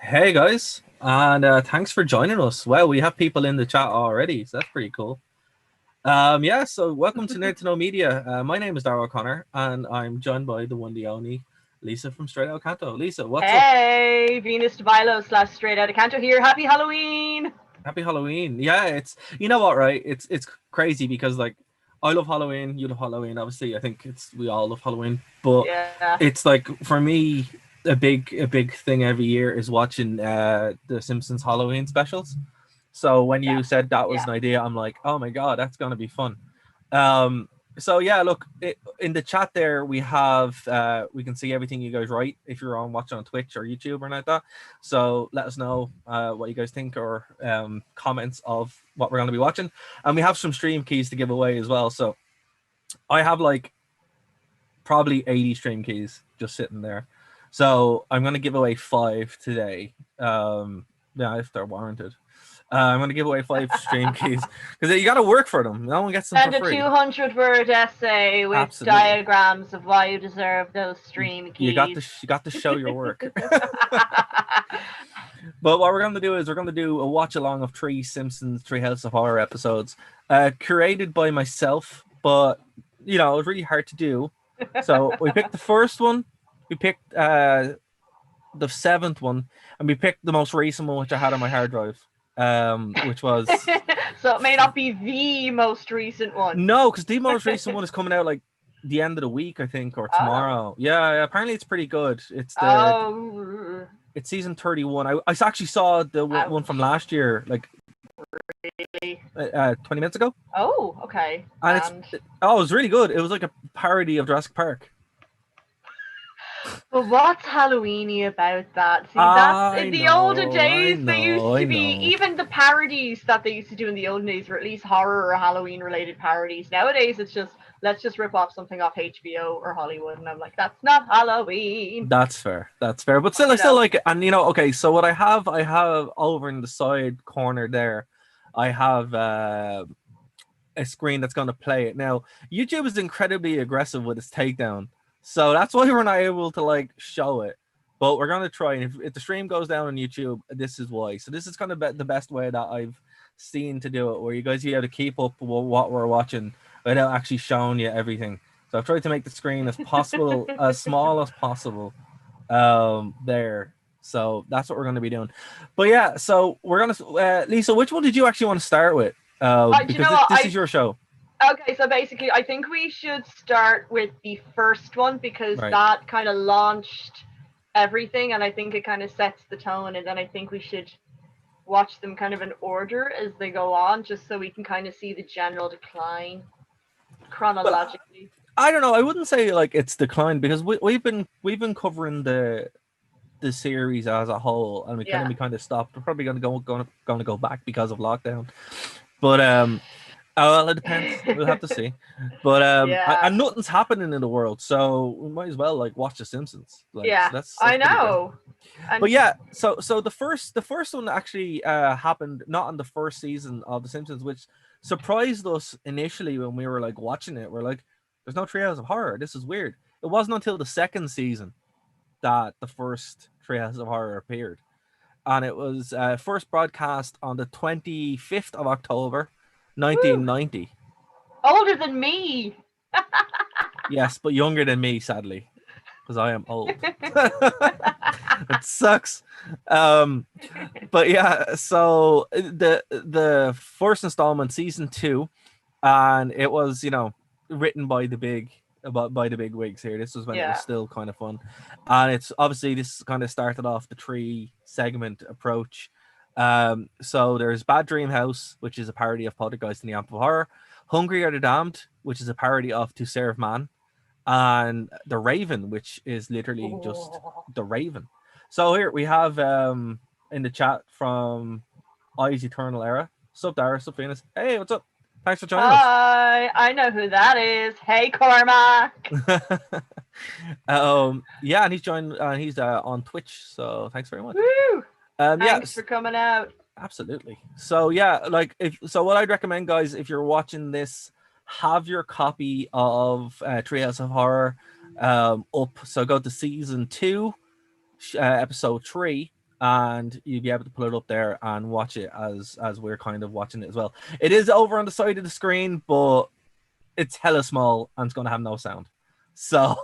Hey guys, and thanks for joining us. Well, we have people in the chat already, so that's pretty cool. Yeah, so welcome to Nerd to Know Media. My name is Darrell O'Connor, and I'm joined by the one, the only Lisa from Straight Out Canto. Lisa, what's up? Hey, Venus DeVilo / Straight Outta Canto here. Happy Halloween! Happy Halloween. Yeah, it's you know what, right? It's crazy because like I love Halloween, you love Halloween. Obviously, I think we all love Halloween, but Yeah, it's like for me a big thing every year is watching the Simpsons Halloween specials. So when yeah, you said that was yeah. an idea, I'm like, oh my god, that's gonna be fun. Um, so yeah, look in the chat there we can see everything you guys write if you're watching on Twitch or YouTube or anything like that. So let us know what you guys think or comments of what we're going to be watching, and we have some stream keys to give away as well. So I have like probably 80 stream keys just sitting there. So I'm going to give away 5 today. Yeah, if they're warranted. I'm going to give away 5 stream keys because you got to work for them. No one gets them for And a free. 200-word essay with Absolutely. diagrams of why you deserve those You, stream you got keys. to show your work. But what we're going to do is we're going to do a watch along of 3 Simpsons Treehouse of Horror episodes, curated by myself. But you know, it was really hard to do. So we picked the first one. We picked the 7th one, and we picked the most recent one, which I had on my hard drive, which was So it may not be the most recent one. no, because the most recent one is coming out like the end of the week, I think, or Oh. tomorrow. Yeah, apparently it's pretty good. Oh. It's season 31. I actually saw the one from Ouch. last year, like Really? 20 minutes ago, Oh, okay. and And it was really good. It was like a parody of Jurassic Park. but what's Halloweeny about that? See, that's I in the olden know, I days. They used know, I to be know. even the parodies that they used to do in the olden days were at least horror or Halloween related parodies. Nowadays, it's just let's just rip off something off HBO or Hollywood, and I'm like, that's not Halloween. That's fair. That's fair. But still, I You still know? like it. And you know, okay. So what I have over in the side corner there, I have a screen that's going to play it. Now, YouTube is incredibly aggressive with its takedown, so that's why we're not able to like show it. But we're going to try, and if the stream goes down on YouTube, this is why. So this is kind of the best way that I've seen to do it, where you guys you have to keep up with what we're watching without actually showing you everything. So I've tried to make the screen as possible, as small as possible, there. So that's what we're going to be doing. But yeah, so we're gonna Lisa, which one did you actually want to start with? Do you Because know what? this is your show, Okay, so basically, I think we should start with the first one because right? that kind of launched everything, and I think it kind of sets the tone. And then I think we should watch them kind of in order as they go on, just so we can kind of see the general decline Well, chronologically. I don't know. I wouldn't say like it's declined because we've been covering the series as a whole, and Yeah, we kind of stopped. We're probably gonna go back because of lockdown, but well, it depends. We'll have to see. But yeah, and nothing's happening in the world, so we might as well like watch The Simpsons. Like, so yeah. that's I pretty good. know, and But yeah, so the first one actually happened not on the first season of The Simpsons, which surprised us initially when we were like watching it. We're like, "There's no Treehouse of Horror. This is weird." It wasn't until the second season that the first Treehouse of Horror appeared, and it was first broadcast on the 25th of October, woo, 1990. older than me. Yes, but younger than me, sadly, because I am old. It sucks. Um, but yeah, so the first installment, season 2, and it was written by the big wigs here. This was when it was Yeah. still kind of fun, and it's obviously this kind of started off the 3 segment approach. So there's Bad Dream House, which is a parody of Poltergeist and the Amp of Horror. Hungry Are the Damned, which is a parody of To Serve Man, and The Raven, which is literally just Oh. The Raven. So here we have in the chat from Eyes Eternal Era. Sup, Dara, sup, Venus. Hey, what's up? Thanks for joining us. Hi, I know who that is. Hey, Cormac. Yeah, and he's joined. He's on Twitch, so thanks very much. Woo! Yeah, Thanks for coming out. absolutely. So yeah, like what I'd recommend, guys, if you're watching this, have your copy of Treehouse of Horror up. So go to season 2, episode 3, and you'll be able to pull it up there and watch it as we're kind of watching it as well. It is over on the side of the screen, but it's hella small and it's going to have no sound. So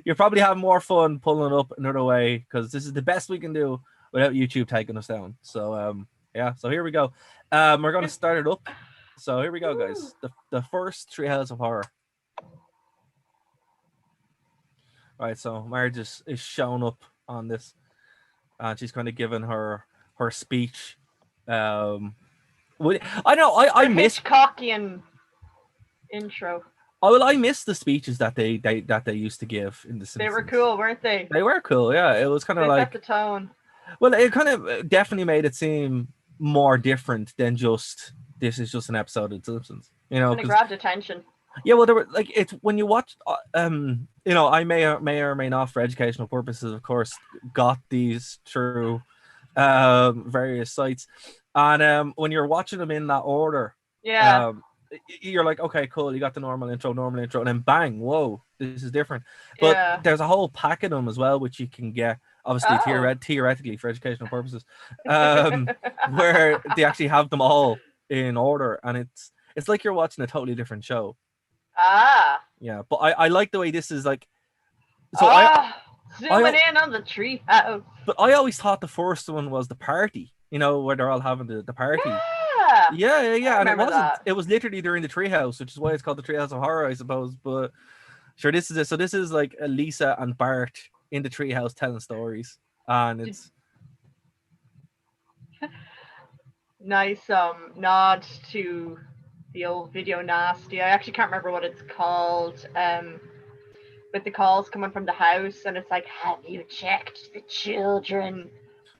you'll probably have more fun pulling it up another way, because this is the best we can do without YouTube taking us down. So yeah, so here we go. We're going to start it up. So here we go, guys. The first Treehouse of Horror. All right, so Marge is showing up on this, and she's kind of giving her speech. I know I miss Hitchcockian intro. Oh, well, I miss the speeches that they used to give in the Simpsons. They were cool, weren't they? They were cool, yeah. It was kind of like set the tone. Well, it kind of definitely made it seem more different than just this is just an episode of The Simpsons. You know, and it grabbed attention. Yeah, well, there were like it's when you watch, you know, I may or may not, for educational purposes, of course, got these through various sites, and when you're watching them in that order, yeah. You're like, okay, cool, you got the normal intro, and then bang, whoa, this is different. But there's a whole pack of them as well, which you can get, obviously, theoretically for educational purposes, where they actually have them all in order, and it's like you're watching a totally different show. Yeah, but I like the way this is like. So zooming in on the treehouse. But I always thought the first one was the party, you know, where they're all having the party. Yeah. And it wasn't. That. It was literally during the treehouse, which is why it's called the Treehouse of Horror, I suppose. But sure, this is it. So this is like Lisa and Bart in the treehouse telling stories, and it's nice nod to the old Video Nasty. I actually can't remember what it's called. With the calls coming from the house, and it's like, have you checked the children?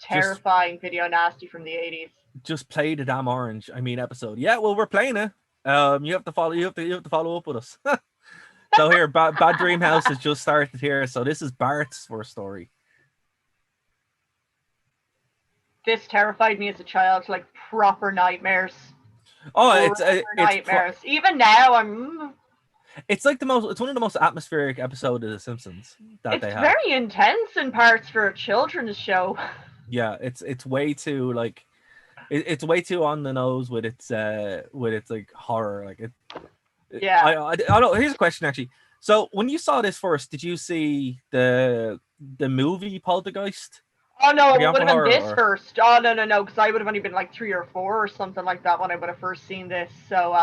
Terrifying Video Nasty from the 80s. Just play the damn orange. I mean, episode. Yeah, well, we're playing it. You have to follow. You have to follow up with us. So here, Bad Dream House has just started here. So this is Bart's first story. This terrified me as a child, like proper nightmares. It's nightmares. Even now, It's like it's one of the most atmospheric episodes of The Simpsons that they have. It's very intense in parts for a children's show. Yeah, it's way too like, it's way too on the nose with its like horror. Like yeah. I don't know. Here's a question actually. So when you saw this first, did you see the movie Poltergeist? Oh no, it would have been this first. Oh no, because I would have only been like 3 or 4 or something like that when I would have first seen this. So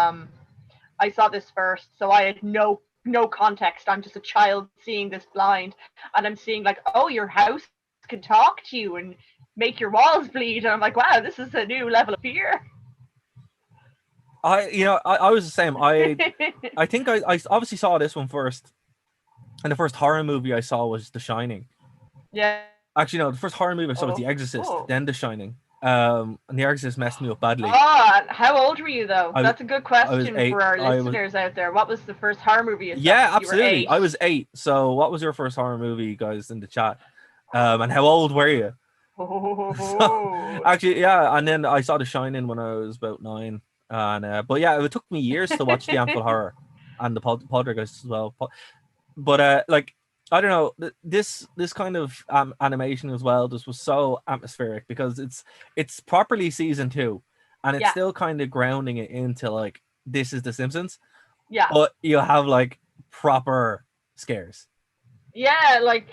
I saw this first, so I had no context. I'm just a child seeing this blind, and I'm seeing like, oh, your house can talk to you and make your walls bleed, and I'm like, wow, this is a new level of fear. I was the same. I think I obviously saw this one first, and the first horror movie I saw was The Shining. Yeah. Actually, no, the first horror movie I saw was The Exorcist, then The Shining. And The Exorcist messed me up badly. How old were you though? That's a good question for our listeners out there. What was the first horror movie you saw? Yeah, absolutely. I was 8. So what was your first horror movie, guys, in the chat? And how old were you? So, actually, yeah, and then I saw The Shining when I was about 9. And but yeah, it took me years to watch the actual horror and the Poltergeist as well. But like, I don't know, this kind of animation as well just was so atmospheric, because it's properly season 2, and it's still kind of grounding it into like, this is The Simpsons. Yeah. But you have like proper scares. Yeah, like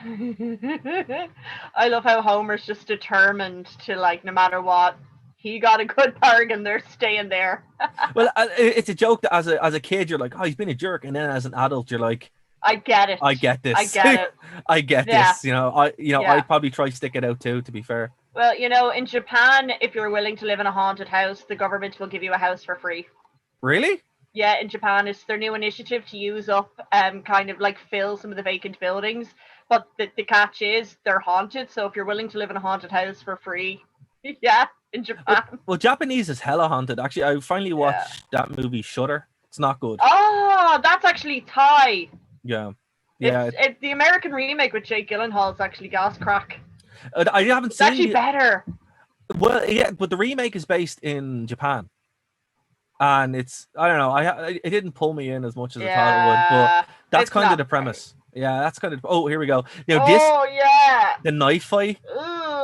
I love how Homer's just determined to, like, no matter what, he got a good bargain, they're staying there. Well, it's a joke that as a kid you're like, oh, he's been a jerk, and then as an adult you're like, I get it. I get this. I get it. I get this. You know, I'd probably try stick it out too, to be fair. Well, you know, in Japan, if you're willing to live in a haunted house, the government will give you a house for free. Really? Yeah, in Japan, it's their new initiative to use up kind of like fill some of the vacant buildings. But the catch is they're haunted, so if you're willing to live in a haunted house for free, yeah, in Japan. Well, Japanese is hella haunted. Actually, I finally watched that movie Shudder. It's not good. Oh, that's actually Thai. Yeah. It's the American remake with Jake Gyllenhaal is actually gas crack. I haven't it's seen. It's actually better. Well, yeah, but the remake is based in Japan, and it's, I don't know. It didn't pull me in as much as I thought it would. But that's kind of the premise. Yeah, that's kind of. Oh, here we go. Now Oh yeah. the knife fight. Ooh,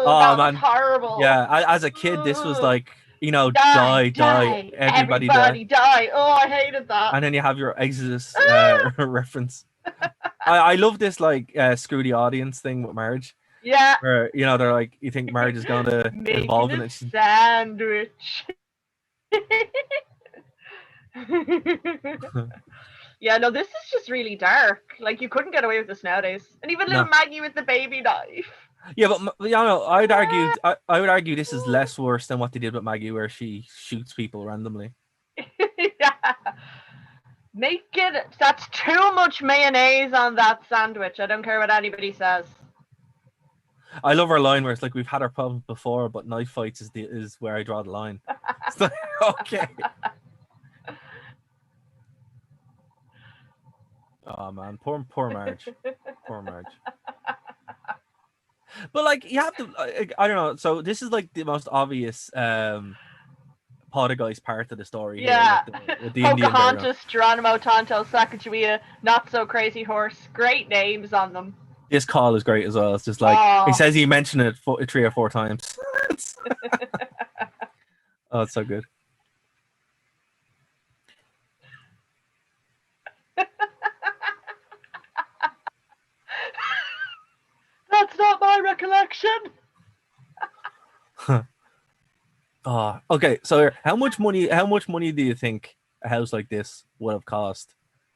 Oh that was man, horrible. yeah. As a kid, this was like, die, everybody die. Everybody die. Oh, I hated that. And then you have your Exodus reference. I love this like screw the audience thing with Marge. Yeah. Where they're like, you think Marge is going to involve in it? Sandwich. Yeah, no, this is just really dark. Like, you couldn't get away with this nowadays. And even little Maggie with the baby knife. Yeah, but I would argue this is less worse than what they did with Maggie, where she shoots people randomly. Yeah. That's too much mayonnaise on that sandwich. I don't care what anybody says. I love our line where it's like, we've had our problems before, but knife fights is where I draw the line. It's like, okay. Oh man, poor Marge. Poor Marge. But like, you have to, I don't know. So this is like the most obvious Poltergeist part of the story. Yeah. Here, with the Indian Pocahontas, Geronimo, Tonto, Sacagawea, Not So Crazy Horse. Great names on them. This call is great as well. It's just like, he says he mentioned it 3 or 4 times. Oh, it's so good. That's not my recollection. Oh, okay. So how much money do you think a house like this would have cost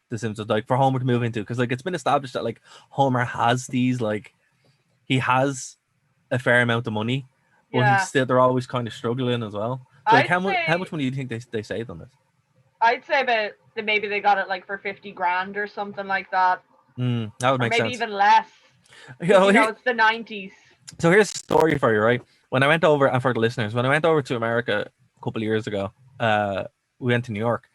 the Simpsons, like for Homer to move into? Because like, it's been established that like Homer has these, like, he has a fair amount of money, but they're always kind of struggling as well. So like, how much money do you think they saved on this? I'd say about maybe they got it like for 50 grand or something like that. That would make sense. Maybe even less. It's the 90s. So here's a story for you, right? When I went over, and for the listeners, when I went over to America a couple of years ago, we went to New York,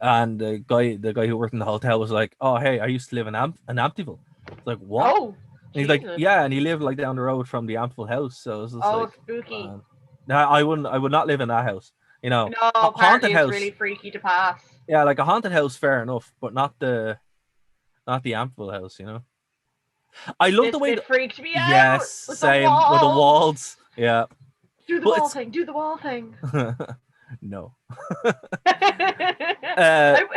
and the guy who worked in the hotel was like, "Oh, hey, I used to live in Amityville." It's like, what? Oh, and he's like, yeah, and he lived like down the road from the Amityville house. So it was just like, spooky. No, I would not live in that house. No, haunted house. It's really freaky to pass. Yeah, like a haunted house, fair enough, but not the Amityville house. I love the way it freaked me out. Yes, same with the walls. Yeah. Do the wall thing. Do the wall thing. No.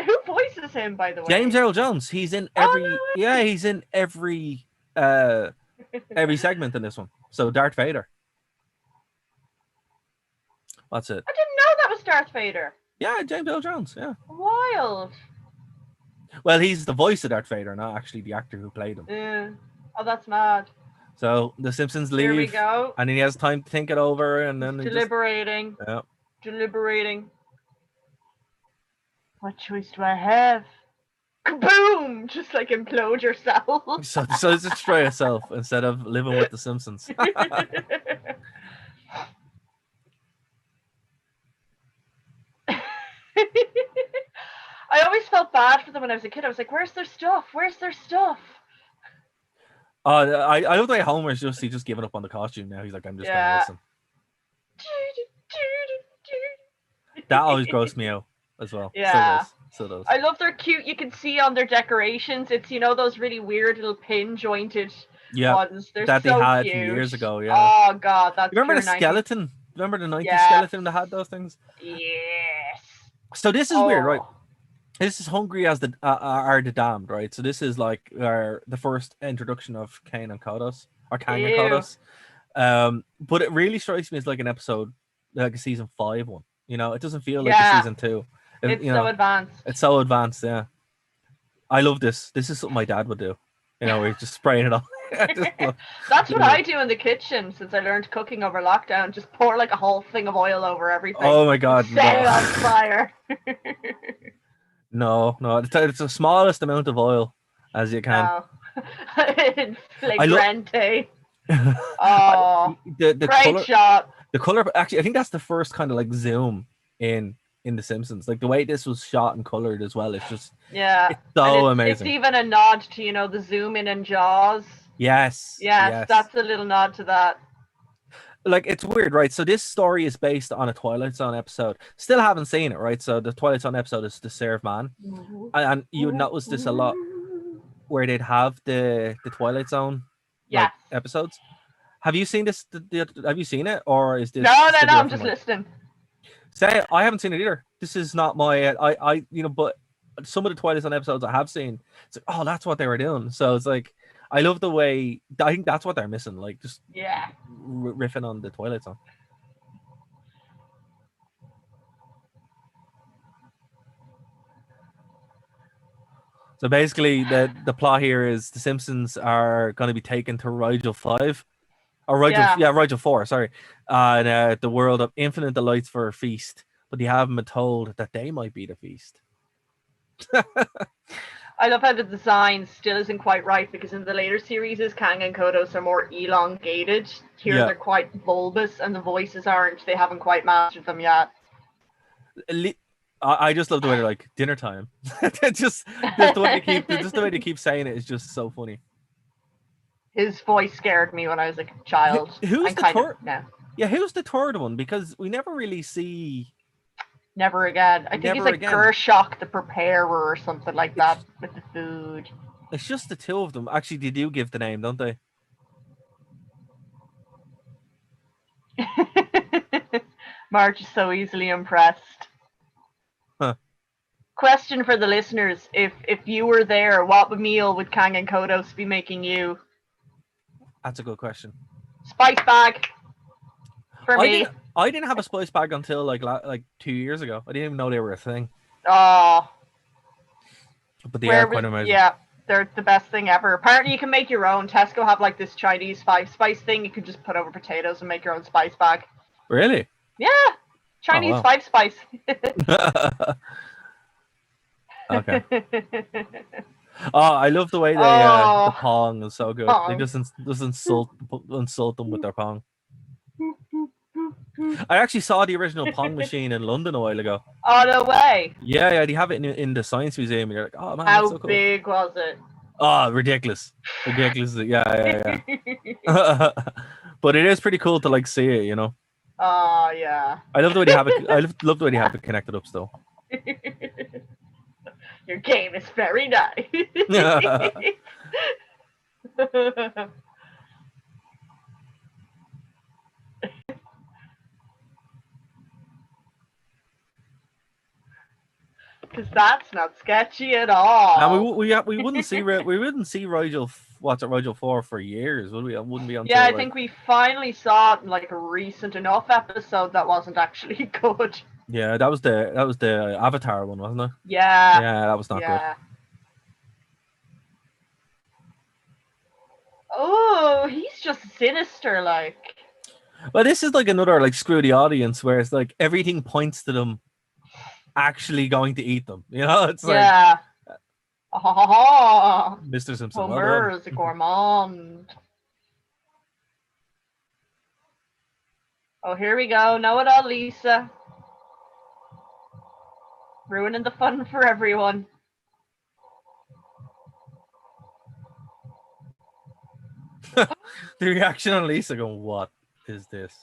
Who voices him, by the way? James Earl Jones. He's in every. Yeah, he's in every segment in this one. So Darth Vader. That's it. I didn't know that was Darth Vader. Yeah, James Earl Jones. Yeah. Wild. Well, he's the voice of Darth Vader, not actually the actor who played him. Yeah. Oh, that's mad. So the Simpsons leave. Here we go. And then he has time to think it over, and then deliberating. Yeah. Deliberating. What choice do I have? Kaboom! Just like implode yourself. So destroy yourself instead of living with the Simpsons. I always felt bad for them when I was a kid. I was like, "Where's their stuff? Where's their stuff?" I love the way Homer's just given up on the costume now. He's like, I'm just gonna listen. That always grossed me out as well. Yeah. So does. I love their cute. You can see on their decorations. It's those really weird little pin jointed ones. They're that so they had cute. From years ago. Yeah. Oh god, that's. You remember the skeleton? Remember the 90s skeleton that had those things? Yes. So this is weird, right? This is Hungry as the are the Damned, right? So this is like the first introduction of Kane and Kodos, or Kang and Kodos. But it really strikes me as like an episode, like a season 5 one. It doesn't feel like a season 2. It's so advanced. It's so advanced, yeah. I love this. This is something my dad would do. He's just spraying it on. That's what I do in the kitchen since I learned cooking over lockdown. Just pour like a whole thing of oil over everything. Oh my god! Set it on fire. No, it's the smallest amount of oil as you can. No. Flagrante. Oh, the great color, shot. The color, actually, I think that's the first kind of like zoom in The Simpsons. Like the way this was shot and colored as well. It's just it's so amazing. It's even a nod to the zoom in and Jaws. Yes, that's a little nod to that. Like, it's weird, right? So this story is based on a Twilight Zone episode. Still haven't seen it, right? So the Twilight Zone episode is The Serve Man. And you would notice this a lot. where they'd have the Twilight Zone like episodes. Have you seen this? Have you seen it, or is this? No. I'm just listening. Say, I haven't seen it either. This is not my. I but some of the Twilight Zone episodes I have seen. It's like, oh, that's what they were doing. So it's like, I love the way. I think that's what they're missing. Like just riffing on the Twilight Zone. So basically, the plot here is the Simpsons are going to be taken to Rigel 5. Or Rigel 4, sorry. And the world of infinite delights for a feast. But they haven't been told that they might be the feast. I love how the design still isn't quite right, because in the later series, Kang and Kodos are more elongated. Here they're quite bulbous, and the voices aren't. They haven't quite mastered them yet. I just love the way they're like, dinner time. just the way they keep saying it is just so funny. His voice scared me when I was a child. Who's the third? Yeah, who's the third one? Because we never really see. Never again. I think he's like Gershok, the preparer, or something like that, with the food. It's just the two of them. Actually, they do give the name, don't they? Marge is so easily impressed. Huh. Question for the listeners: If you were there, what meal would Kang and Kodos be making you? That's a good question. Spice bag. For me. I didn't have a spice bag until like 2 years ago. I didn't even know they were a thing. Oh. But they are quite amazing. Yeah, they're the best thing ever. Apparently you can make your own. Tesco have like this Chinese 5-spice thing. You can just put over potatoes and make your own spice bag. Really? Yeah. Chinese 5-spice. Okay. Oh, I love the way they the Pong is so good. Pong. They just insult them with their Pong. I actually saw the original Pong machine in London a while ago. Oh, no way. Yeah, they have it in the Science Museum. You're like, oh man, how that's so cool. Big was it? Oh, ridiculous. Yeah. But it is pretty cool to like see it, you know. Oh yeah. I love the way they have it. I love the way they have it connected up still. Your game is very nice. Because that's not sketchy at all. And we wouldn't see Rigel 4 for years, would we? It wouldn't be until I think we finally saw it in like a recent enough episode that wasn't actually good. Yeah, that was the Avatar one, wasn't it? Yeah. Yeah, that was not good. Oh, he's just sinister, like. Well, this is like another like screw the audience, where it's like everything points to them actually going to eat them. You know, it's like Mr. Simpson. Homer is a gourmand. Oh, here we go. Know it all, Lisa. Ruining the fun for everyone. The reaction on Lisa going, what is this?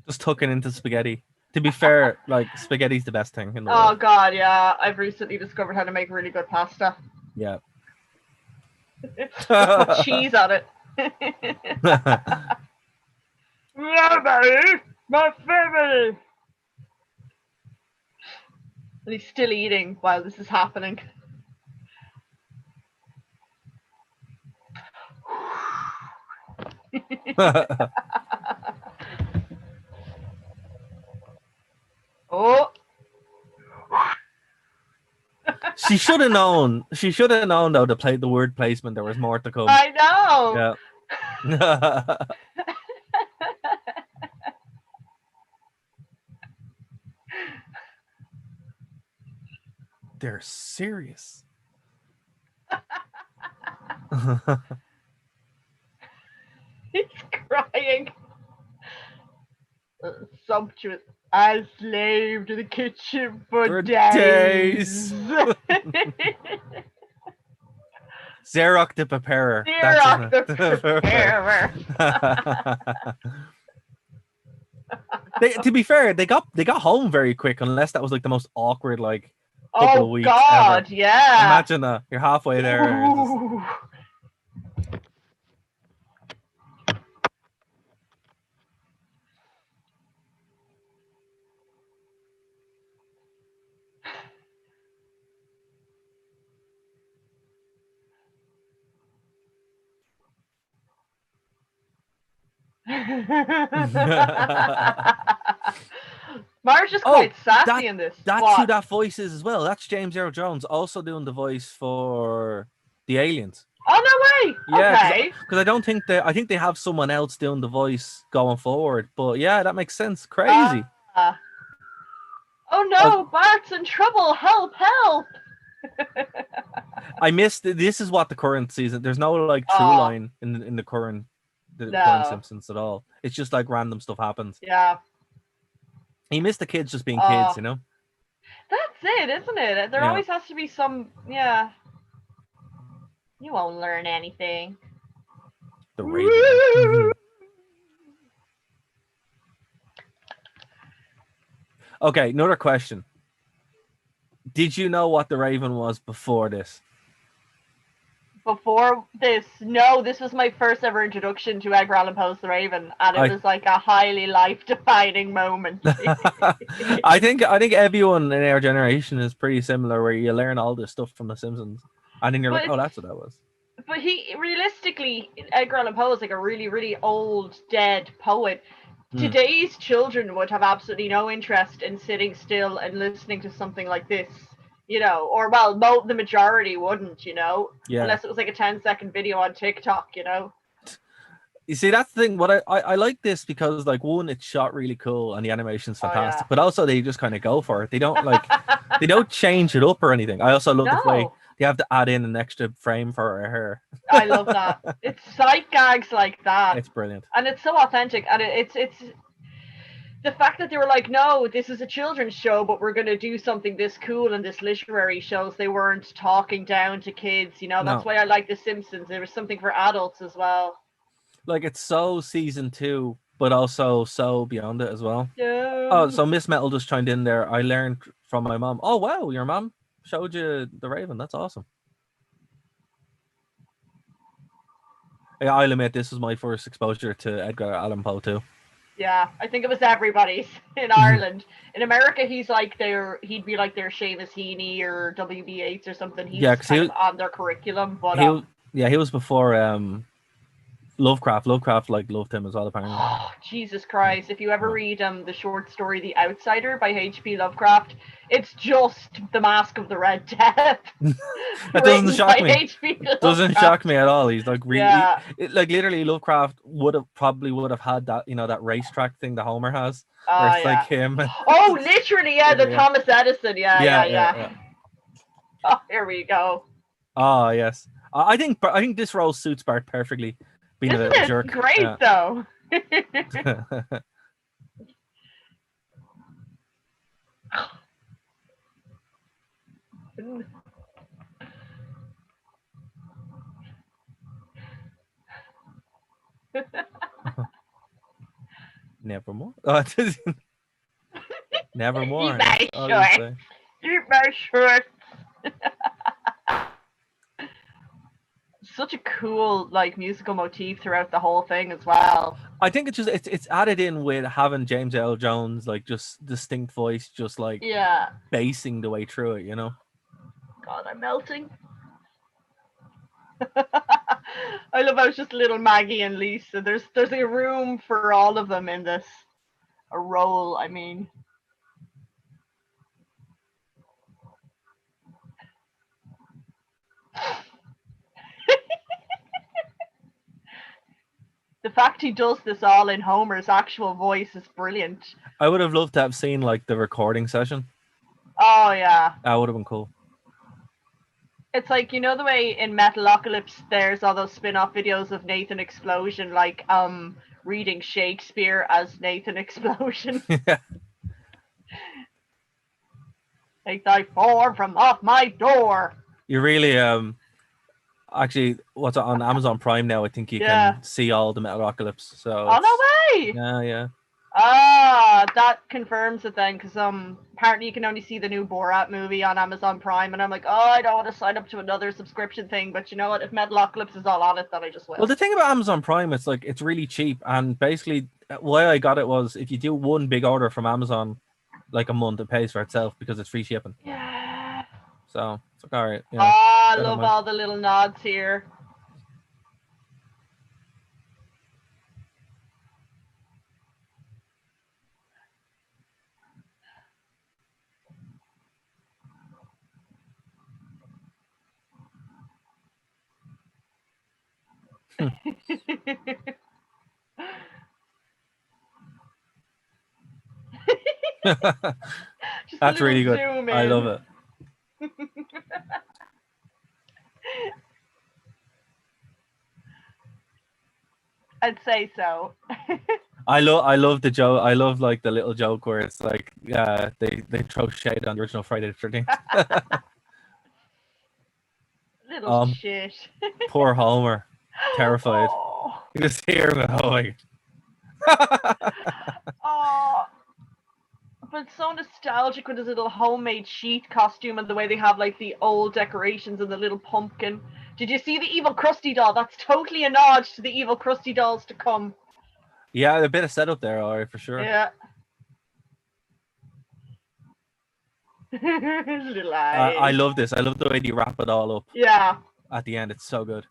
Just tucking into spaghetti. To be fair, like spaghetti's the best thing in the world. Oh god, yeah. I've recently discovered how to make really good pasta. Yeah. Put cheese on it. My family. And he's still eating while this is happening. Oh. She should have known. She should have known though to play the word placement. There was more to come. I know. Yeah. They're serious. He's crying. Sumptuous. I slaved in the kitchen for days. Xerox the preparer. Xerox the preparer. To be fair, they got home very quick, unless that was like the most awkward like couple of weeks God, ever. yeah. Imagine that you're halfway there. Marge is quite sassy in this. That's who that voice is as well. That's James Earl Jones also doing the voice for the aliens. Oh, no way. Yeah, okay. Because I think they have someone else doing the voice going forward. But yeah, that makes sense. Crazy. Oh no, Bart's in trouble. Help, help. I missed this is what the current season. There's no like true line in the current Simpsons at all. It's just like random stuff happens. Yeah. He missed the kids just being kids, you know? That's it, isn't it? There always has to be some You won't learn anything. The Raven. Okay, another question. Did you know what the Raven was before this? Before this, no. This was my first ever introduction to Edgar Allan Poe's The Raven, and it was like a highly life-defining moment. I think everyone in our generation is pretty similar, where you learn all this stuff from The Simpsons, and then you're like, oh, that's what that was. But realistically, Edgar Allan Poe is like a really, really old, dead poet. Today's children would have absolutely no interest in sitting still and listening to something like this, you know, or the majority wouldn't, you know, unless it was like a 10-second video on TikTok, you know. You see, that's the thing. What I like this because, like, one, it's shot really cool and the animation's fantastic, but also they just kind of go for it. They don't they don't change it up or anything. I also love the way they have to add in an extra frame for her hair. I love that. It's sight gags like that. It's brilliant. And it's so authentic. And it's the fact that they were like, no, this is a children's show, but we're going to do something this cool and this literary shows. They weren't talking down to kids, you know. That's why I like The Simpsons. There was something for adults as well. Like, it's so season 2, but also so beyond it as well. Yeah. Oh, so Miss Metal just chimed in there. I learned from my mom. Oh, wow, your mom showed you The Raven. That's awesome. Yeah, I'll admit, this was my first exposure to Edgar Allan Poe too. Yeah, I think it was everybody's in Ireland. In America, he'd be like their Seamus Heaney or W.B. Yeats or something. He's kind of on their curriculum. But he was before Lovecraft. Lovecraft loved him as well, apparently. Oh, Jesus Christ. If you ever read the short story The Outsider by H.P. Lovecraft, it's just the Mask of the Red Death. That doesn't shock me. Doesn't shock me at all. He's like really literally Lovecraft would have had that, you know, that racetrack thing that Homer has. Where it's like him. Oh, literally, the Thomas Edison. Yeah. Oh, here we go. Oh, yes. I think this role suits Bart perfectly. Being Isn't it jerk. Great though? Nevermore. Nevermore. Keep my shirt. Such a cool musical motif throughout the whole thing as well. I think it's added in with having James Earl Jones just distinct voice, just basing the way through it, you know. God, I'm melting. I love how it's just little Maggie and Lisa. There's a room for all of them in this. A role, I mean. The fact he does this all in Homer's actual voice is brilliant. I would have loved to have seen the recording session. Oh yeah. That would have been cool. It's like, you know, the way in Metalocalypse there's all those spin-off videos of Nathan Explosion, reading Shakespeare as Nathan Explosion. Yeah. Take thy form from off my door. You really Actually, what's on Amazon Prime now? I think you can see all the Metalocalypse. So oh no way! Yeah. Ah, that confirms it then, because apparently you can only see the new Borat movie on Amazon Prime, and I'm like, oh, I don't want to sign up to another subscription thing, but you know what? If Metalocalypse is all on it, then I just will. Well, the thing about Amazon Prime, it's like it's really cheap, and basically why I got it was if you do one big order from Amazon, like a month, it pays for itself because it's free shipping. Yeah. So it's like, all right. Yeah. I love all the little nods here. That's really good. I love it. I'd say so. I love the joke. I love like the little joke where it's like, they throw shade on the original Friday the 13th. Little shit. Poor Homer, terrified. Oh. You just hear him going. Oh, but it's so nostalgic with his little homemade sheet costume and the way they have like the old decorations and the little pumpkin. Did you see the evil Krusty doll? That's totally a nod to the evil Krusty dolls to come. Yeah, a bit of setup there, all right, for sure. Yeah. Little eyes. I love this. I love the way you wrap it all up. Yeah. At the end, it's so good.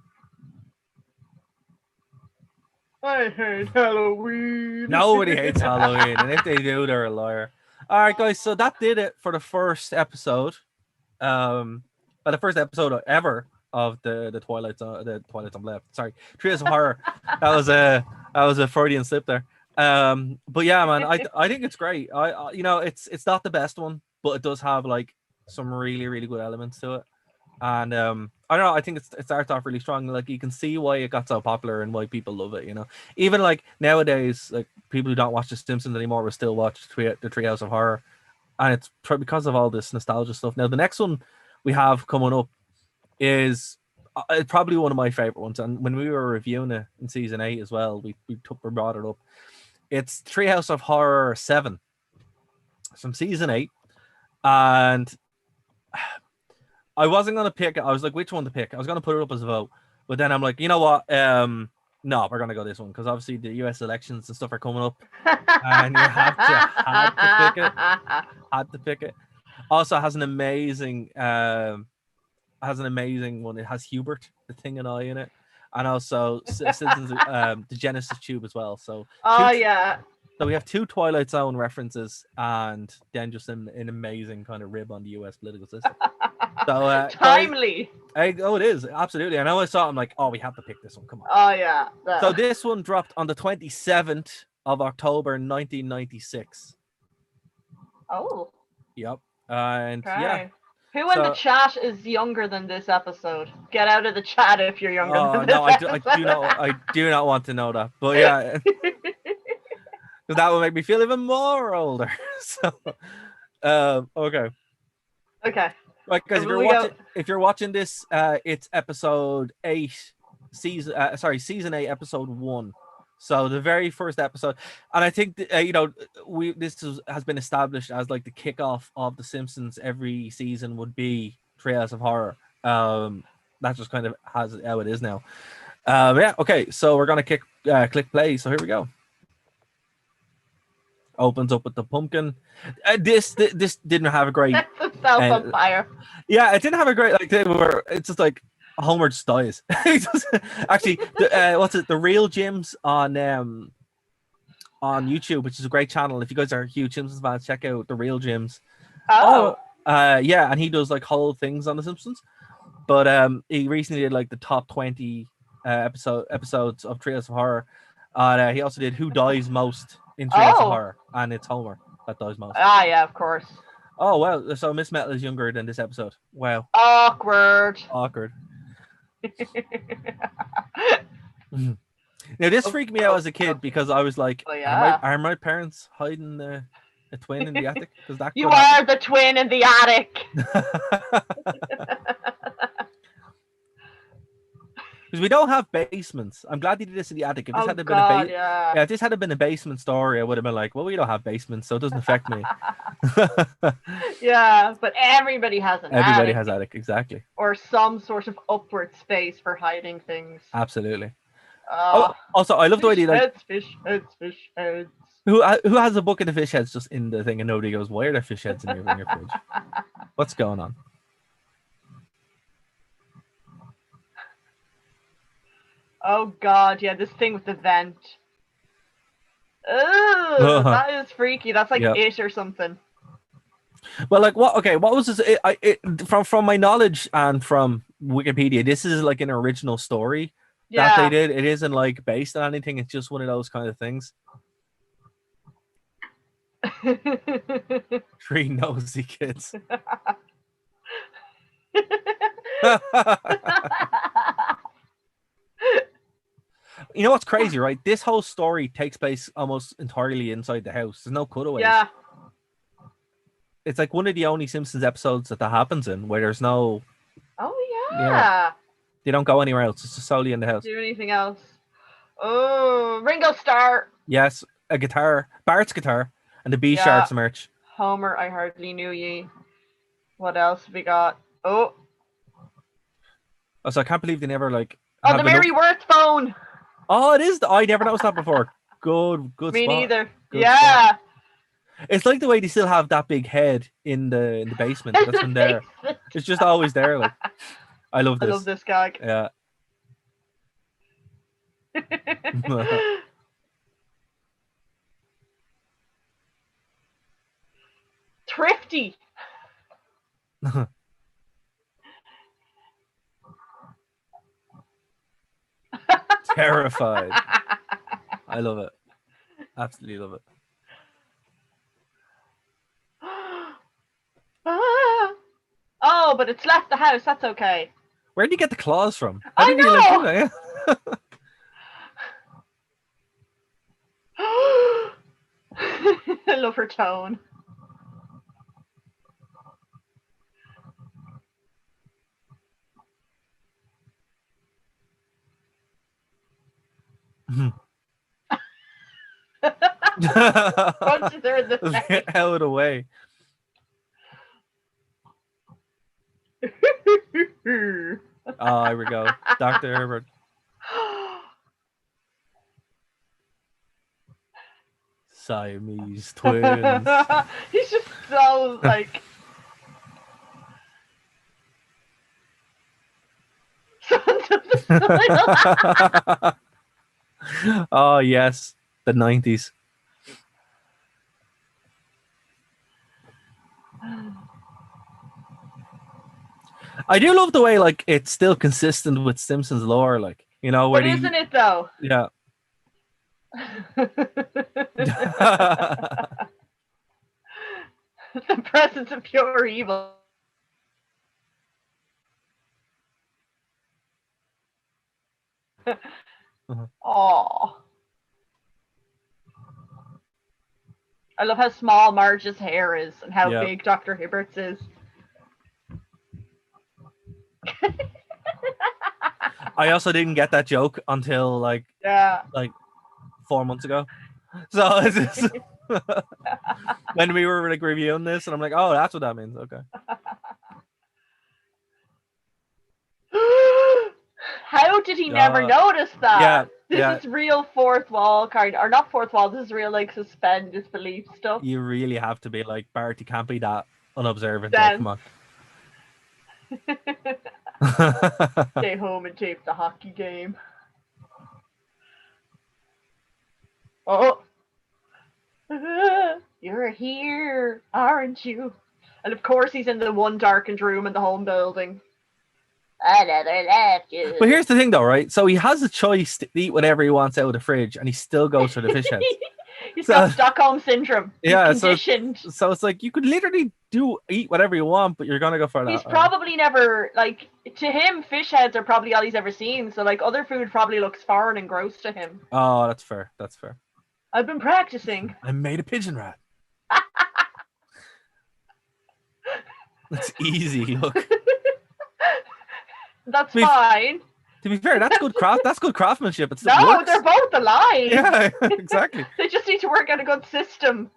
I hate Halloween. Nobody hates Halloween, and if they do, they're a liar. All right, guys. So that did it for the first episode. The first episode ever of the Twilight Zone left. Sorry, Treehouse of Horror. That was a Freudian slip there. But yeah, man, I think it's great. I it's not the best one, but it does have like some really, really good elements to it. And I don't know, I think it starts off really strong. Like you can see why it got so popular and why people love it, you know. Even like nowadays, like people who don't watch the Simpsons anymore will still watch the Treehouse of Horror. And it's because of all this nostalgia stuff. Now the next one we have coming up is probably one of my favorite ones. And when we were reviewing it in season 8 as well, we brought it up. It's Treehouse of Horror VII from season 8. And I wasn't going to pick it. I was like, which one to pick? I was going to put it up as a vote. But then I'm like, you know what? No, we're going to go this one. Because obviously the US elections and stuff are coming up. And you had to pick it. Had to pick it. Also has an amazing one. It has Hubert, the Thing and I in it. And also Citizens, the Genesis Tube as well. So yeah. So we have 2 Twilight Zone references and then just an amazing kind of rib on the US political system. So timely. It is absolutely. And I always saw it, I'm like, oh, we have to pick this one. Come on. Oh yeah. So this one dropped on the 27th of October 1996. Oh. Yep. And okay. Yeah. Who in the chat is younger than this episode? Get out of the chat if you're younger than this episode. I do not want to know that. But yeah. That will make me feel even more older. So okay. Okay. Right, guys, if you're watching this, it's episode 8, season 8, episode 1. So the very first episode, and I think has been established as like the kickoff of the Simpsons. Every season would be Treehouse of Horror. That just kind of has how it is now. Yeah. Okay. So we're gonna click play. So here we go. Opens up with the pumpkin. This didn't have a great. On fire. Yeah, it didn't have a great it's just like Homer just dies. Actually, the Real Gyms on YouTube, which is a great channel. If you guys are huge Simpsons fans, check out the Real Gyms. Yeah, and he does like whole things on the Simpsons. But he recently did like the top 20 episodes of Treehouse of Horror. And he also did Who Dies Most in Treehouse of Horror, and it's Homer that dies most. Yeah, of course. Oh, well, so Miss Metal is younger than this episode. Wow. Awkward. Now, this freaked me out as a kid because I was like, are my parents hiding a twin in the attic? You are the twin in the attic. because we don't have basements. I'm glad they did this in the attic. If this had been if this had been a basement story, I would have been like, well, we don't have basements, so it doesn't affect me. Yeah, but everybody has an attic. Everybody has attic, exactly. Or some sort of upward space for hiding things. Absolutely. Also, I love the way they like fish heads. Who has a bucket of fish heads just in the thing, and nobody goes, why are there fish heads in your fridge? What's going on? Oh God, yeah, this thing with the vent. Ugh, that is freaky. That's like it or something. Well, like what? Okay, what was this? From my knowledge and from Wikipedia, this is like an original story that they did. It isn't like based on anything. It's just one of those kind of things. 3 nosy kids. You know what's crazy, right? This whole story takes place almost entirely inside the house. There's no cutaways. Yeah. It's like one of the only Simpsons episodes that happens in where there's no. Oh yeah. They don't go anywhere else. It's just solely in the house. Do anything else? Oh, Ringo Starr. Yes, a guitar, Bart's guitar, and the B Sharps merch. Homer, I hardly knew ye. What else have we got? Oh. So I can't believe they never like. Oh, the Mary Worth phone. Oh, it is. I never noticed that before. Good. Me spot. neither. Good spot. It's like the way they still have that big head in the basement. That's been there. It's just always there. Like, I love this. I love this gag. Yeah. Thrifty. Terrified. I love it. Absolutely love it. Oh, but it's left the house. That's okay. Where did you get the claws from? I know. I love her tone. Punches her in the face. Out away. Oh, here we go. Dr. Herbert. Siamese twins. He's just so like. Oh yes, the 90s. I do love the way like it's still consistent with Simpsons lore, like, you know, where isn't it though? Yeah. The presence of pure evil. Oh, I love how small Marge's hair is and how big Dr. Hibbert's is. I also didn't get that joke until like 4 months ago. So it's just when we were like reviewing this, and I'm like, oh, that's what that means. Okay. How did he never notice that? Yeah. This is real fourth wall or not fourth wall. This is real like suspend disbelief stuff. You really have to be like, Bart, you can't be that unobservant. Like, come on. Stay home and tape the hockey game. Oh, you're here, aren't you? And of course he's in the one darkened room in the home building. I never left you. But here's the thing though, right? So he has a choice to eat whatever he wants out of the fridge, and he still goes for the fish heads. He's got Stockholm syndrome. He's conditioned. So it's like you could literally eat whatever you want, but you're gonna go for that. He's probably never, like, to him, fish heads are probably all he's ever seen. So like other food probably looks foreign and gross to him. Oh, that's fair. That's fair. I've been practicing. I made a pigeon rat. That's easy. Look. That's fine. To be fair, that's good craft. That's good craftsmanship. It still No, works. they're both alive. Yeah, exactly. They just need to work out a good system.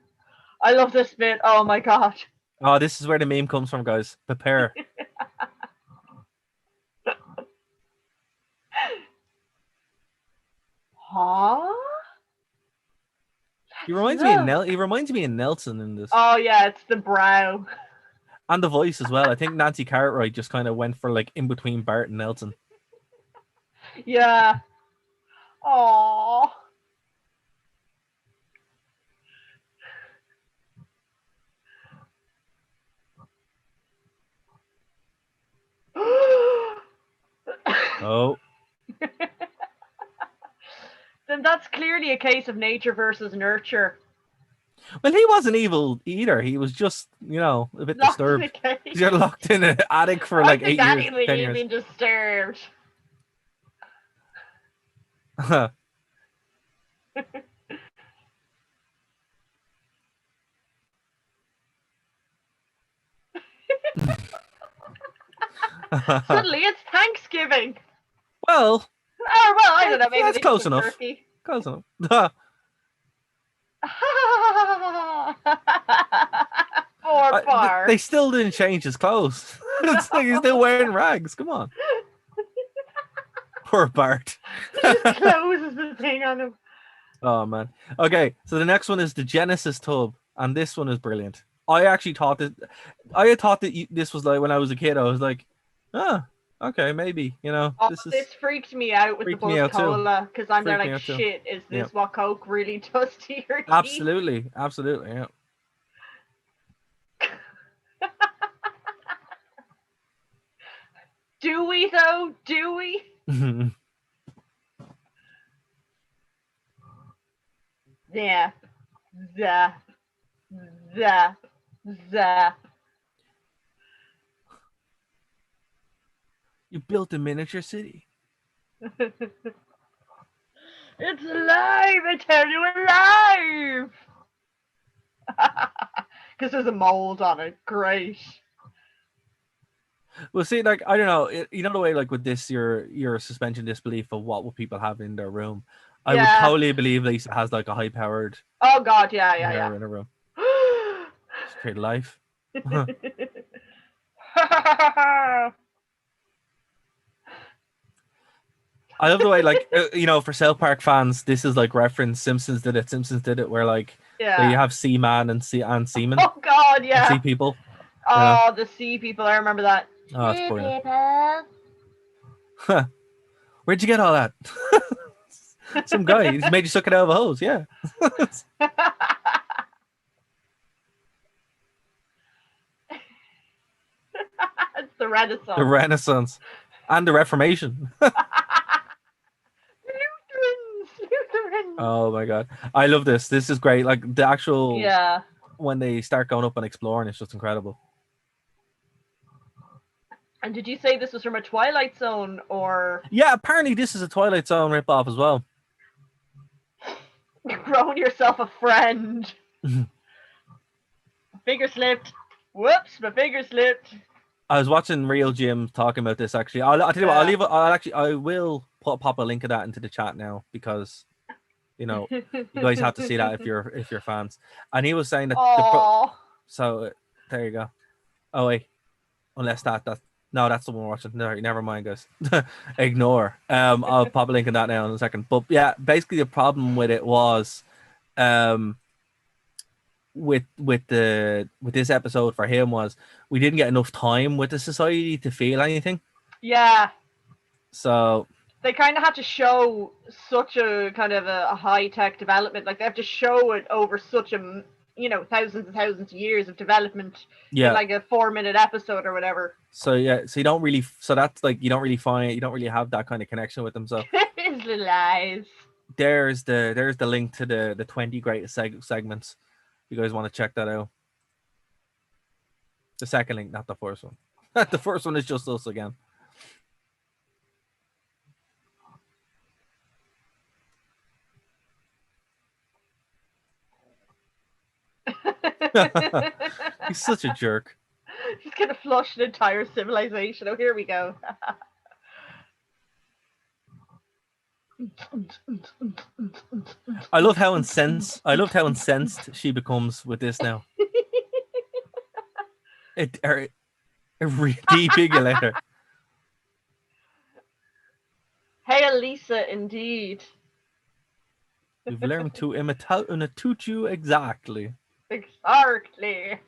I love this bit. Oh my god. Oh, this is where the meme comes from, guys. Prepare. Huh? He reminds me of Nelson in this. Oh yeah, it's the brow. And the voice as well. I think Nancy Cartwright just kind of went for like in between Bart and Nelson. Yeah. Aww. Oh. Then that's clearly a case of nature versus nurture. Well, he wasn't evil either. He was just, a bit disturbed. You're locked in an attic for like 8 years, 10 years. Been disturbed. Suddenly it's Thanksgiving. Well, I don't know. Maybe that's close enough. Turkey. Close enough. Poor Bart. They still didn't change his clothes. It's like he's still wearing rags. Come on. Poor Bart. He just closes the thing on him. Oh man. Okay, so the next one is the Genesis tub, and this one is brilliant. I actually thought that this was like when I was a kid. I was like, okay, maybe this freaked me out with the Buzz Cola because I'm there like, shit, is this what Coke really does to your teeth? Absolutely, yeah. Do we though? Do we? Yeah. You built a miniature city. It's alive! I tell you, alive! Because there's a mold on it. Great. Well, see, like, I don't know, the way, like, with this, your suspension disbelief of what would people have in their room. I would totally believe Lisa has, like, a high-powered... Oh, God, yeah. ...in her room. Straight life. I love the way, like, for South Park fans, this is, like, reference Simpsons did it, where, like, they have Seaman and Seaman. Oh, God, yeah. Sea people. Oh, the sea people, I remember that. Oh, that's brilliant. Huh. Where'd you get all that? Some guy. He made you suck it out of a hose, yeah. It's the Renaissance. The Renaissance. And the Reformation. Lutherans. Oh my god. I love this. This is great. Like the actual Yeah. When they start going up and exploring, it's just incredible. And did you say this was from a Twilight Zone or? Yeah, apparently this is a Twilight Zone ripoff as well. Grown yourself a friend. Finger slipped. Whoops, my finger slipped. I was watching Real Jim talking about this actually. I'll tell you what, I will pop a link of that into the chat now because you guys have to see that if you're fans. And he was saying that so there you go. Oh wait. Unless that's the one we're watching. No, never mind, guys. Ignore. I'll pop a link in that now in a second. But yeah, basically the problem with it was, with this episode for him was we didn't get enough time with the society to feel anything. Yeah. So they kind of have to show such a kind of a high-tech development. Like they have to show it over such a thousands and thousands of years of development in like a 4-minute episode or whatever. So yeah, so that's like you don't really have that kind of connection with them. So his little eyes. There's the link to the 20 greatest segments. You guys want to check that out. The second link, not the first one. The first one is just us again. He's such a jerk. He's gonna flush an entire civilization. Oh, here we go. I loved how incensed she becomes with this now. It big later. Hey, Lisa, indeed. We've learned to imitate you exactly. Exactly.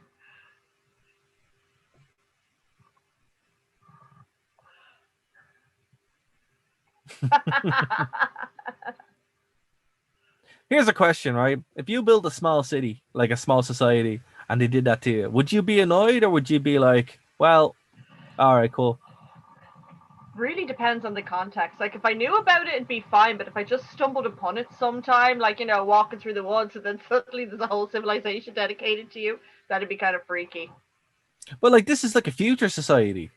Here's a question, right? If you build a small city, like a small society, and they did that to you, would you be annoyed or would you be like, well, all right, cool? Really depends on the context. Like, if I knew about it, it'd be fine. But if I just stumbled upon it sometime, like, you know, walking through the woods and then suddenly there's a whole civilization dedicated to you, that'd be kind of freaky. But like, this is like a future society.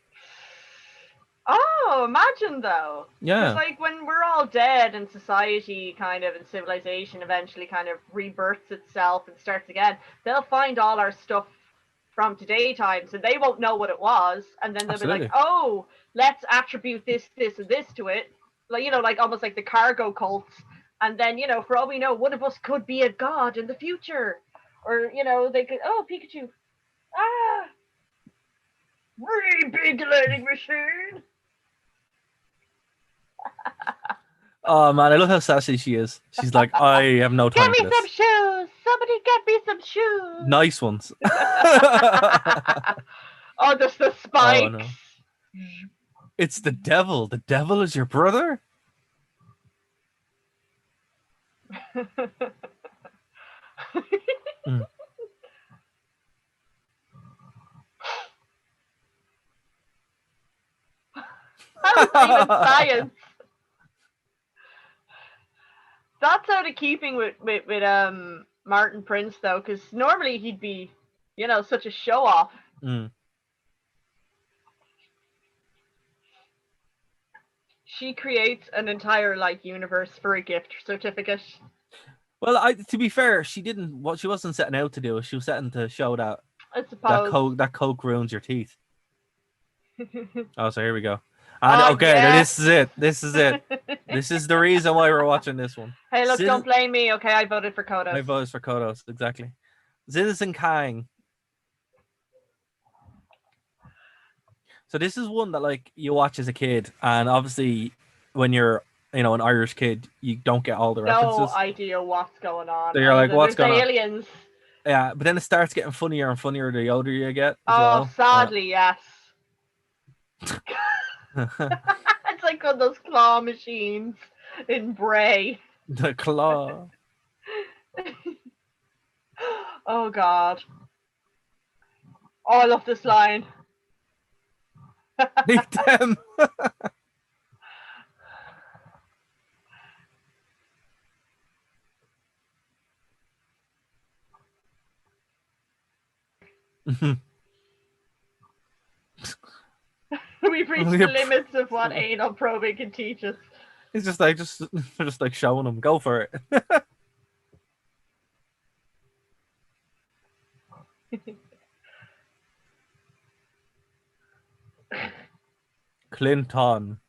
Oh, imagine though. Yeah. Because like when we're all dead and society kind of and civilization eventually kind of rebirths itself and starts again, they'll find all our stuff from today times and they won't know what it was. And then they'll Absolutely. be like, oh, let's attribute this, this, and this to it. Like, you know, like almost like the cargo cults. And then, you know, for all we know, one of us could be a god in the future. Or, you know, they could, oh, Pikachu. Ah! Really big learning machine. Oh man, I love how sassy she is. She's like, I have no time Get for me this. some shoes. Somebody get me some shoes. Nice ones. Oh, there's the spikes. Oh, no. It's the devil. The devil is your brother? Mm. How is that even science? That's out of keeping with Martin Prince though, because normally he'd be, you know, such a show off. Mm. She creates an entire like universe for a gift certificate. Well, to be fair, she didn't. What she wasn't setting out to do. She was setting to show that I suppose that coke ruins your teeth. Oh, so here we go. And okay, yes. this is it. This is it. This is the reason why we're watching this one. Hey, look, don't blame me. Okay, I voted for Kodos. I voted for Kodos, exactly. Citizen Kang. So this is one that like you watch as a kid, and obviously when you're, you know, an Irish kid, you don't get all the references. No idea what's going on. So you're like, what's going on? Aliens. Yeah, but then it starts getting funnier and funnier the older you get. Oh, sadly, yes. It's like on those claw machines in Bray. The claw. Oh God. Oh, I love this line. Eat them. We've reached the limits of what anal probing can teach us. It's just like showing them. Go for it. Clinton.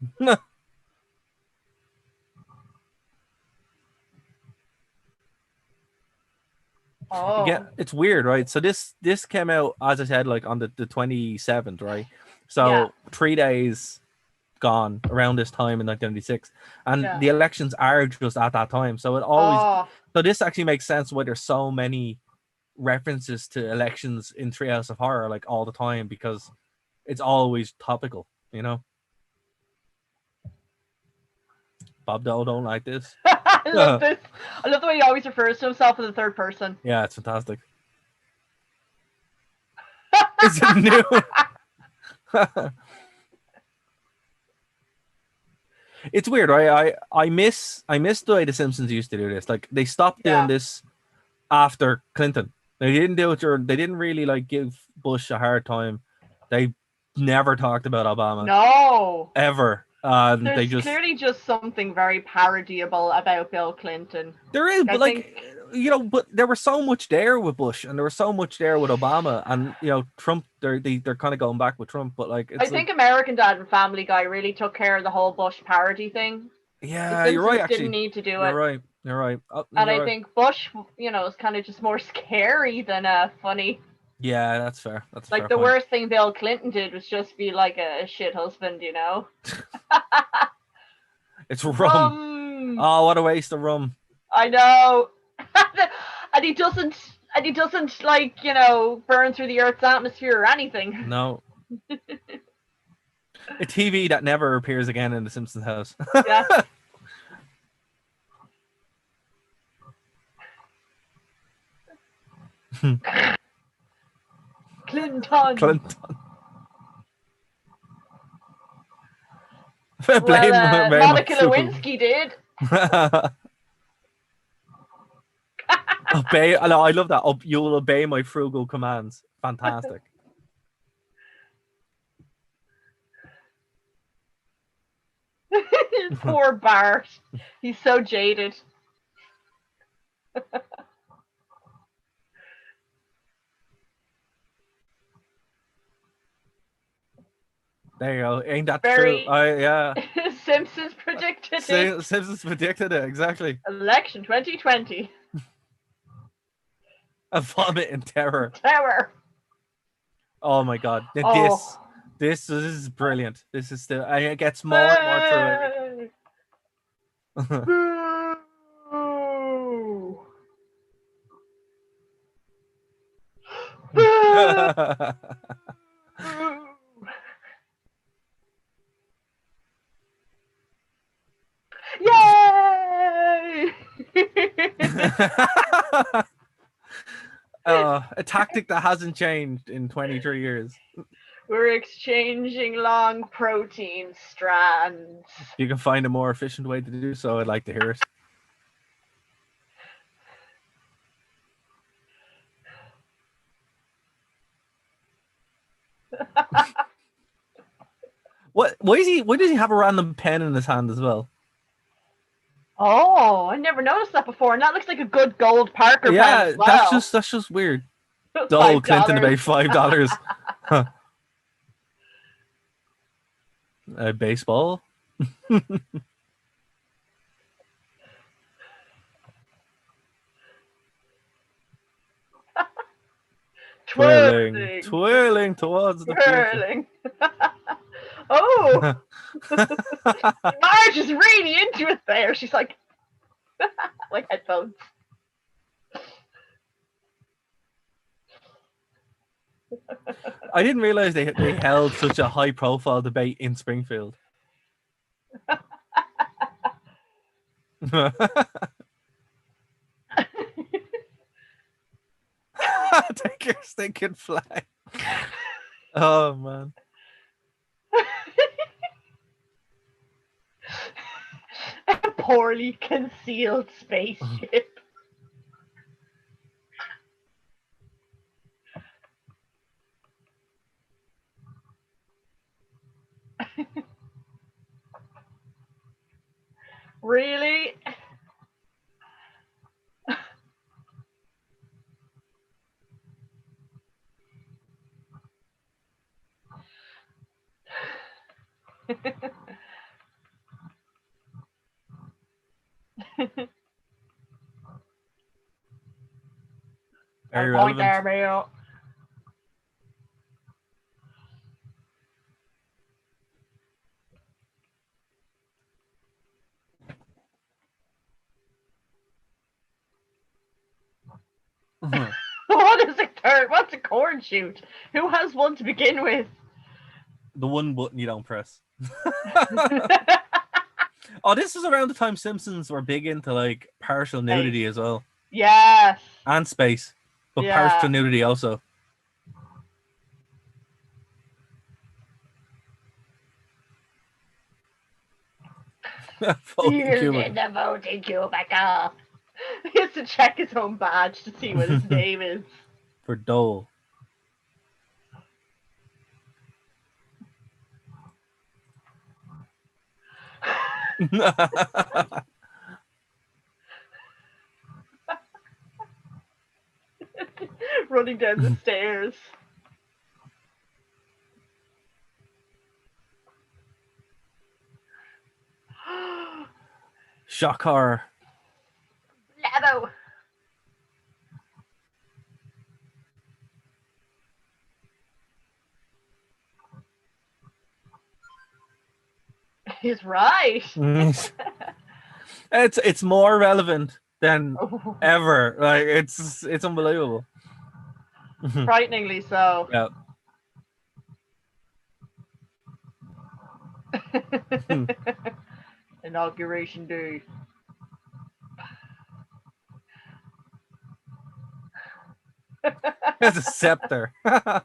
Oh. Yeah, it's weird, right? So this came out, as I said, like on the 27th, right? So 3 days gone around this time in 1996, and the elections are just at that time. So it always so this actually makes sense why there's so many references to elections in Treehouse of Horror like all the time, because it's always topical, you know. Bob Dole don't like this. I love this. I love the way he always refers to himself in the third person. Yeah, it's fantastic. Is it new? It's weird, right? I miss the way the Simpsons used to do this. Like they stopped doing this after Clinton. They didn't do it during. They didn't really like give Bush a hard time. They never talked about Obama. No. Ever. There's clearly just something very parodiable about Bill Clinton. There is, but you know, but there was so much there with Bush, and there was so much there with Obama, and you know, Trump. They're kind of going back with Trump, but like, I think American Dad and Family Guy really took care of the whole Bush parody thing. The Yeah, you're right. Simpsons didn't Actually, need to do you're it. right. You're right. Oh, And you're I right. think Bush, is kind of just more scary than funny. Yeah, that's fair. That's a Like fair the point. worst thing Bill Clinton did was just be like a shit husband, It's rum. Rum. Oh, what a waste of rum. I know. And he doesn't like, burn through the Earth's atmosphere or anything. No. A TV that never appears again in the Simpsons house. Yeah. Clinton. Blame Monica Lewinsky did. Obey. No, I love that. You'll obey my frugal commands. Fantastic. Poor Bart. He's so jaded. There you go. Ain't that Very true? Yeah. Simpsons predicted it. Simpsons predicted it, exactly. Election 2020. A vomit in terror. Terror. Oh my god. Oh. This is brilliant. This is still, and it gets more and more true. Boo. Boo. Yay! A tactic that hasn't changed in 23 years. We're exchanging long protein strands. If you can find a more efficient way to do so, I'd like to hear it. What? Why does he have a random pen in his hand as well? Oh, I never noticed that before, and that looks like a good gold Parker pen as well. that's just weird. Oh, Clinton about $5. Baseball. Twirling towards the future. Oh, Marge is really into it there. She's like headphones. I didn't realize they held such a high profile debate in Springfield. Take your stinking flag. Oh man. A poorly concealed spaceship. Really? Very relevant. There, Mayo. What is a turd? What's a corn shoot? Who has one to begin with? The one button you don't press. Oh, this is around the time Simpsons were big into like partial nudity as well. Yes. And space. But partial nudity also. In the voting cubicle. He has to check his own badge to see what his name is. For Dole. Running down the stairs. Shock horror. Levo. He's right. It's more relevant than ever. Like it's unbelievable. Frighteningly so. Yeah. Inauguration day. It's a scepter. I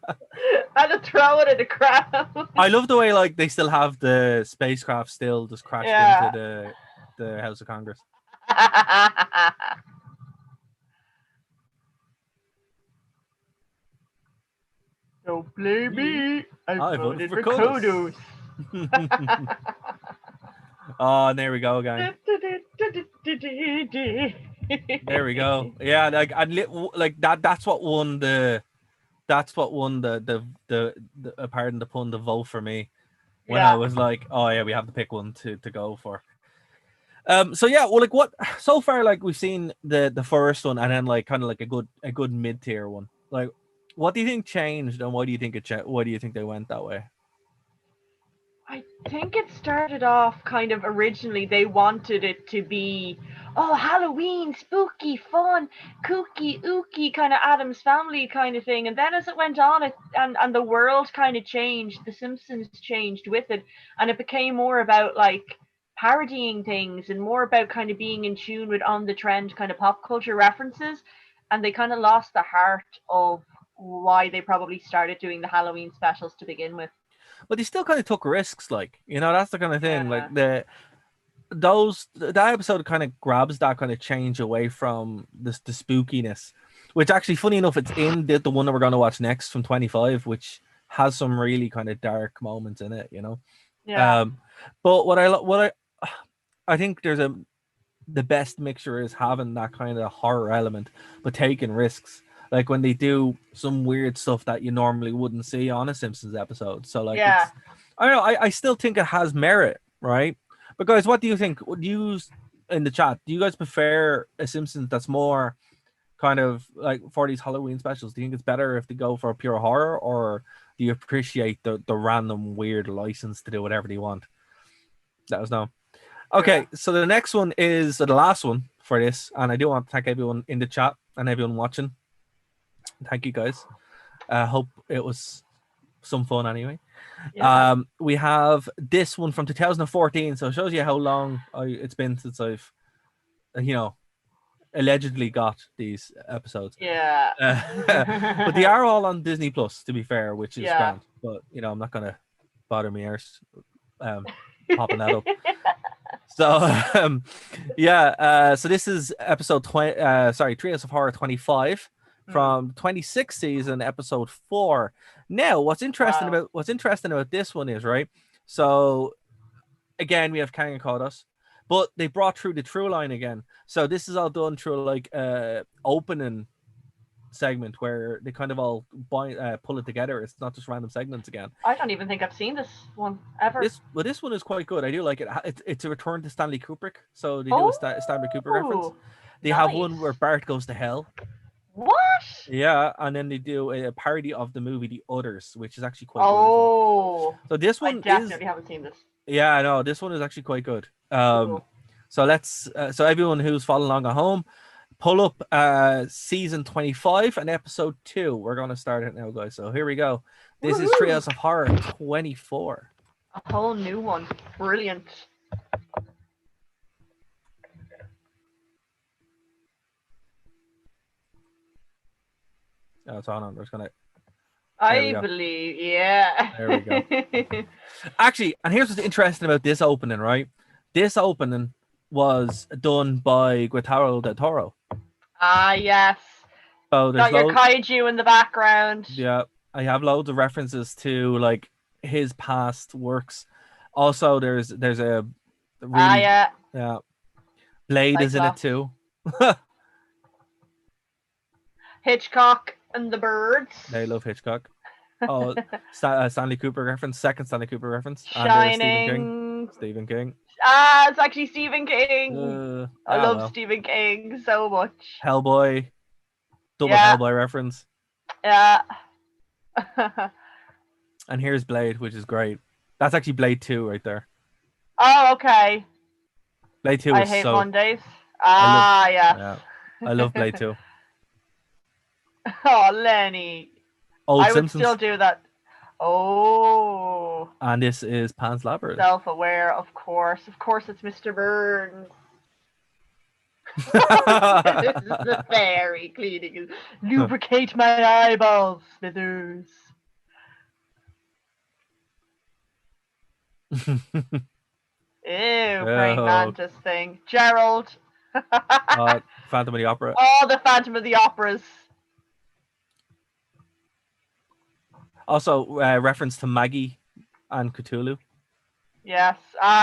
had to throw it at the crowd. I love the way like they still have the spacecraft still just crashed into the House of Congress. Don't blame me. I voted for Kodos. Oh, and there we go again. There we go. Yeah, like that. That's what won the. That's what won the pardon the pun, the vote for me. When I was like, oh yeah, we have to pick one to go for. So yeah, well, like what so far, like we've seen the first one, and then like kind of like a good mid tier one. Like, what do you think changed, and why do you think why do you think they went that way? I think it started off kind of originally they wanted it to be Halloween, spooky, fun, kooky, ooky, kind of Addams Family kind of thing. And then as it went on, and the world kind of changed, the Simpsons changed with it, and it became more about like parodying things and more about kind of being in tune with on the trend kind of pop culture references. And they kind of lost the heart of why they probably started doing the Halloween specials to begin with. But they still kind of took risks, like, you know, that's the kind of thing. Like that episode kind of grabs that kind of change away from the spookiness, which actually, funny enough, it's in the one that we're going to watch next from 25, which has some really kind of dark moments in it, you know. Yeah. But I think the best mixture is having that kind of horror element, but taking risks. Like when they do some weird stuff that you normally wouldn't see on a Simpsons episode. So like, I don't know. I still think it has merit, right? But guys, what do you think? Would you in the chat? Do you guys prefer a Simpsons that's more kind of like for these Halloween specials? Do you think it's better if they go for pure horror, or do you appreciate the random weird license to do whatever they want? Let us know. Okay, so the next one is the last one for this, and I do want to thank everyone in the chat and everyone watching. Thank you guys. Hope it was some fun anyway. Yeah. We have this one from 2014, so it shows you how long it's been since I've, allegedly got these episodes. Yeah. But they are all on Disney Plus, to be fair, which is grand. But I'm not gonna bother me arse popping that up. So so this is episode 20. Treehouse of Horror 25. From 26th season, episode 4. Now, what's interesting about this one is, right? So again, we have Kang and Kodos, but they brought through the True Line again. So this is all done through like opening segment where they kind of all pull it together. It's not just random segments again. I don't even think I've seen this one ever. This one is quite good. I do like it. It's a return to Stanley Kubrick. So they do a Stanley Kubrick reference. They have one where Bart goes to hell. What? Yeah, and then they do a parody of the movie The Others, which is actually quite good. Well. So this one I definitely haven't seen this. Yeah, I know. This one is actually quite good. Cool. So let's so everyone who's following along at home, pull up season 25 and episode 2. We're gonna start it now, guys. So here we go. This is Treehouse of Horror 24. A whole new one. Brilliant. Oh, it's on. I'm just gonna. I believe, yeah. There we go. Actually, and here's what's interesting about this opening, right? This opening was done by Guillermo del Toro. Ah, yes. So there's got your kaiju in the background. Yeah, I have loads of references to like his past works. Also, there's a really yeah. Blade is in it too. Hitchcock and the Birds. They love Hitchcock. Oh, Stanley Kubrick reference. Second Stanley Kubrick reference. Shining. And Stephen King. It's actually Stephen King. I love Stephen King so much. Hellboy. Double Hellboy reference. Yeah. And here's Blade, which is great. That's actually Blade 2 right there. Oh, okay. Blade 2 I is hate so... Mondays. Yeah. Yeah. I love Blade 2. Oh, Lenny. Old I would Simpsons. still do that. Oh. And this is Pan's Labyrinth. Self-aware, of course. Of course it's Mr. Burns. This is the fairy cleaning. Lubricate my eyeballs, Smithers. Ew, praying mantis thing. Gerald. Phantom of the Opera. Oh, the Phantom of the Operas. Also, reference to Maggie and Cthulhu. Yes.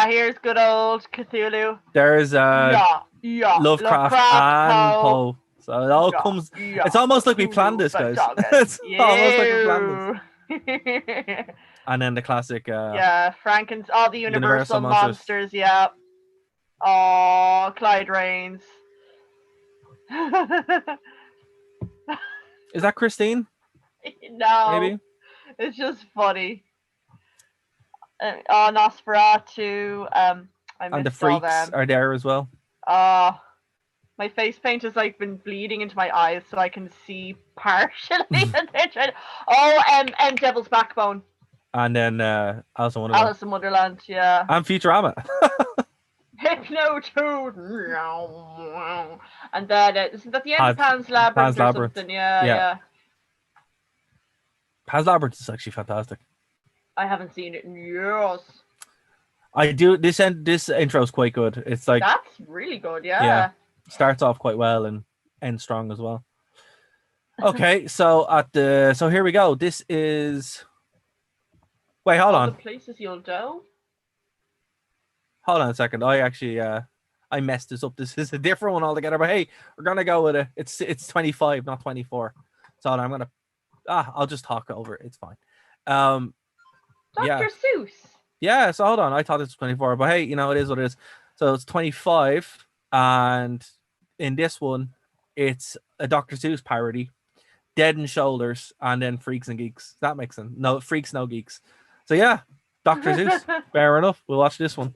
Here's good old Cthulhu. There's Lovecraft and Poe. So it all comes. It's almost like we planned this, guys. It's almost like we planned this. And then the classic. all the Universal monsters. Yeah. Oh, Clyde Rains. Is that Christine? No. Maybe. It's just funny. Nosferatu. And the freaks are there as well. My face paint has like been bleeding into my eyes, so I can see partially. Devil's Backbone. And then Alice in Wonderland. Alice in Wonderland, yeah. And Futurama. Hypno 2. And then isn't that the end of Pan's Labyrinth or something? Yeah. Pan's Labyrinth is actually fantastic. I haven't seen it in years. I do. This intro is quite good. It's like that's really good. Yeah. Starts off quite well and ends strong as well. Okay, so here we go. This is. Wait, hold on. The places you'll go. Hold on a second. I actually I messed this up. This is a different one altogether. But hey, we're gonna go with it. It's 25, not 24. So I'm gonna. I'll just talk over it. It's fine. Dr. Seuss. Yeah, so hold on. I thought it was 24, but hey, it is what it is. So it's 25, and in this one, it's a Dr. Seuss parody, Dead and Shoulders, and then Freaks and Geeks. That makes sense. No, Freaks, no Geeks. So yeah, Dr. Seuss. Fair enough. We'll watch this one.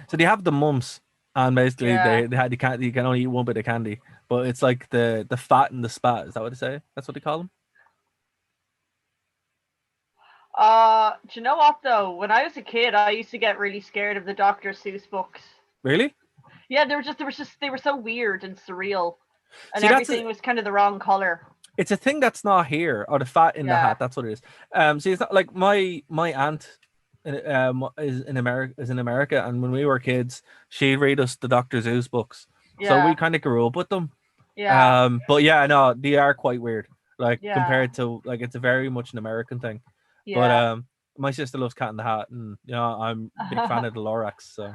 So they have the mumps, and basically they had you can only eat one bit of candy. But it's like the fat and the spat. Is that what they say? That's what they call them? Do you know what though? When I was a kid, I used to get really scared of the Dr. Seuss books. Really? Yeah, they were so weird and surreal, and everything was kind of the wrong color. It's a thing that's not here, or the fat in the hat. That's what it is. See, it's not like my aunt is in America, and when we were kids, she'd read us the Dr. Seuss books. So we kind of grew up with them. Yeah. But yeah, no, they are quite weird. Like compared to it's a very much an American thing. Yeah. But my sister loves Cat in the Hat, and I'm a big fan of the Lorax. So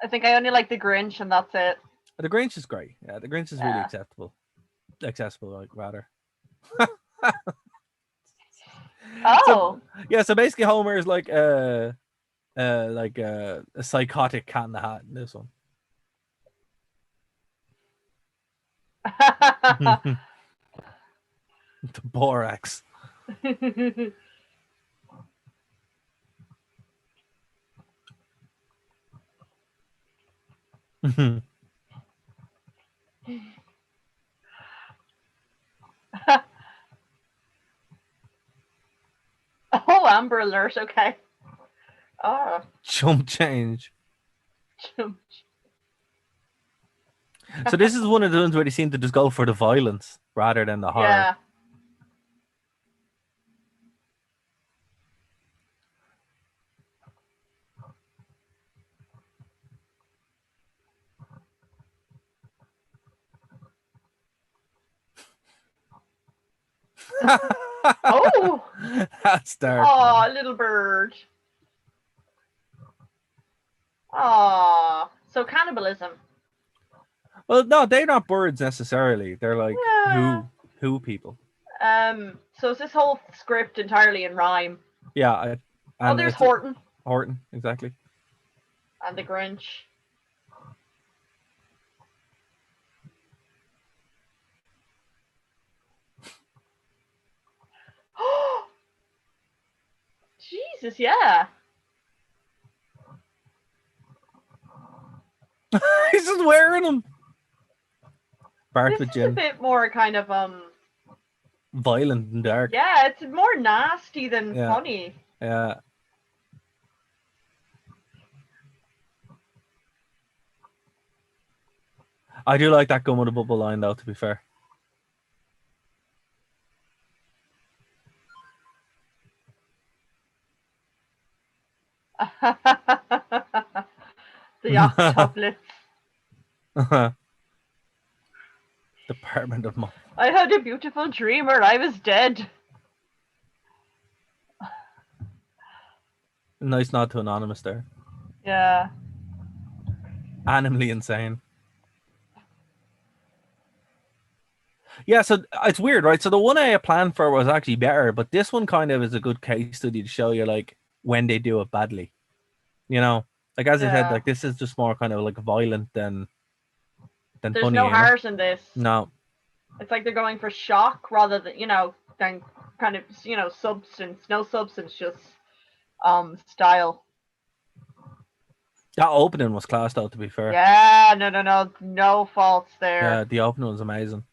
I think I only like the Grinch, and that's it. The Grinch is great. Yeah, the Grinch is really accessible, like rather. Oh. So basically, Homer is like a psychotic Cat in the Hat in this one. The borax. Oh, Amber Alert. Okay. Jump change. So this is one of the ones where they seem to just go for the violence rather than the horror. Yeah. Oh, that's dark. Oh, little bird. Oh, so cannibalism. Well, no, they're not birds necessarily. They're like who people. So is this whole script entirely in rhyme? Yeah. And there's Horton. Horton, exactly. And the Grinch. Jesus, yeah. He's just wearing them. Bart this with is Jim. A bit more kind of violent and dark. Yeah, it's more nasty than funny. Yeah. I do like that gum with a bubble line, though, to be fair. The octuplets. Department of Mom. I had a beautiful dream where I was dead. Nice nod to Anonymous there. Yeah. Animally insane. Yeah, so it's weird, right? So the one I planned for was actually better, but this one kind of is a good case study to show you, like, when they do it badly. You know? Like, as I said, like, this is just more kind of, like, violent than There's funny. There's no heart in this. No. It's like they're going for shock rather than, than kind of, substance. No substance, just style. That opening was class, though, to be fair. Yeah, no faults there. Yeah, the opening was amazing.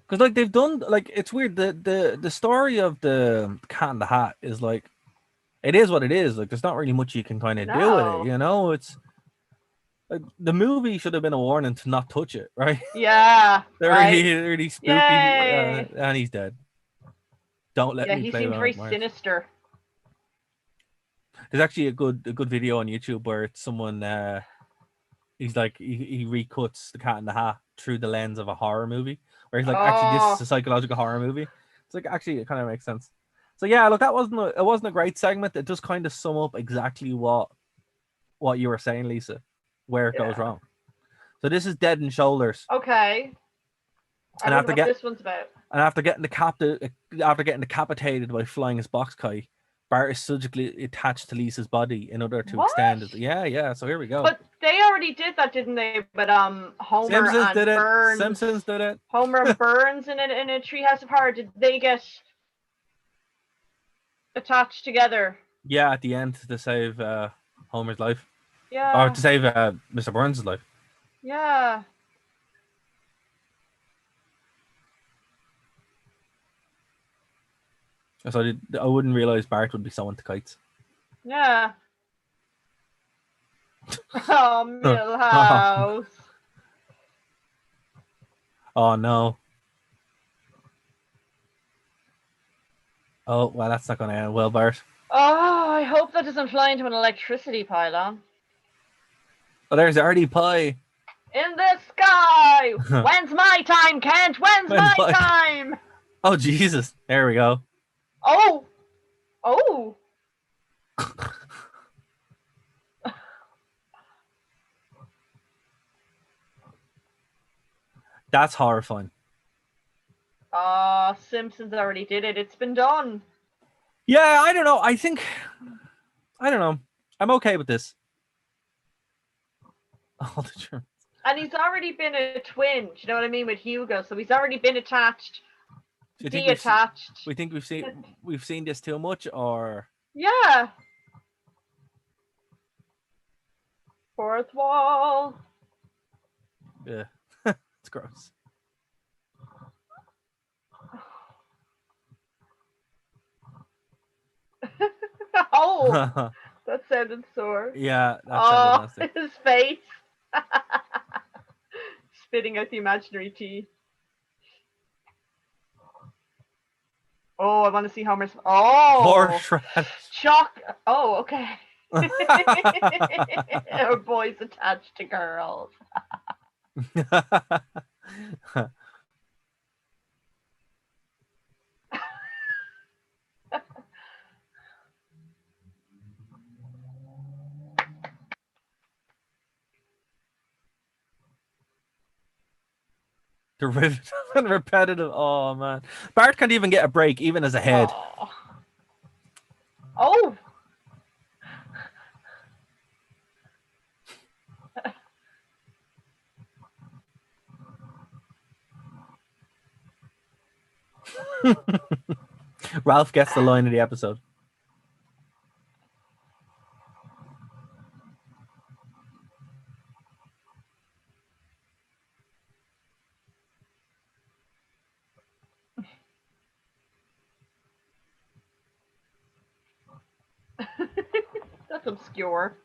Because, like, they've done, like, it's weird. The story of the Cat in the Hat is, like, it is what it is. Like, there's not really much you can kind of do with it, you know? It's like, the movie should have been a warning to not touch it, right? Yeah. They're really spooky. And he's dead. Don't let me play. Yeah, he seemed very sinister. There's actually a good video on YouTube where it's someone he's like he recuts the Cat in the Hat through the lens of a horror movie, where he's like, actually, this is a psychological horror movie. It's like, actually, it kind of makes sense. So yeah, look, it wasn't a great segment. It just kind of sum up exactly what you were saying, Lisa, where it goes wrong. So this is Dead and Shoulders. Okay. And after this one's about. And after getting decapitated by flying his box kite, Bart is surgically attached to Lisa's body in order to extend it. Yeah. So here we go. But they already did that, didn't they? But Homer Simpsons and did it. Burns. Simpsons did it. Homer and Burns in a Treehouse of Horror. Did they get attached together? Yeah, at the end to save Homer's life. Yeah. Or to save Mr. Burns' life. Yeah. So I wouldn't realize Bart would be so into kites. Yeah. Oh, Milhouse. Oh no. Oh well, that's not going to end well, Bart. Oh, I hope that doesn't fly into an electricity pylon. Oh, there's Artie Pie. In the sky. When's my time, Kent? When's my time? Oh Jesus! There we go. Oh. That's horrifying. Simpsons already did it. It's been done. Yeah, I don't know. I don't know. I'm okay with this. All the germs. And he's already been a twin. Do you know what I mean, with Hugo? So he's already been attached. Detached. We think we've seen this too much, or yeah. Fourth wall. Yeah, it's gross. Oh, that sounded sore. Yeah, that sounded nasty. His face. Spitting out the imaginary tea. Oh, I want to see Homer's. Oh, horseradish. Shock. Oh, okay. Or boys attached to girls. Derivative and repetitive. Oh man, Bart can't even get a break, even as a head. Oh. Ralph gets the line of the episode. That's obscure.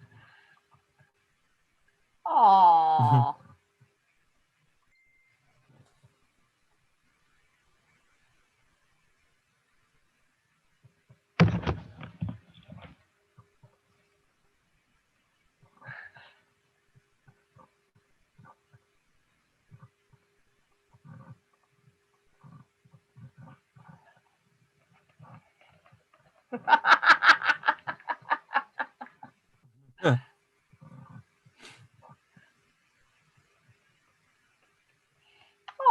Aww.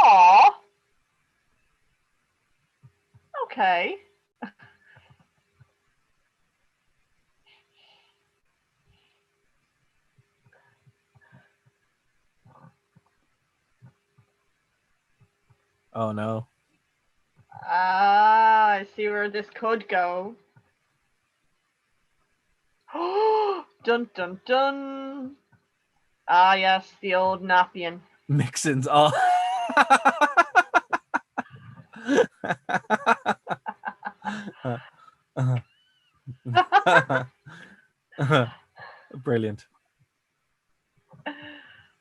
Aww. Okay. Oh no. Ah, I see where this could go. Dun dun dun. Ah, yes, the old Napian. Mixins. Oh. Brilliant.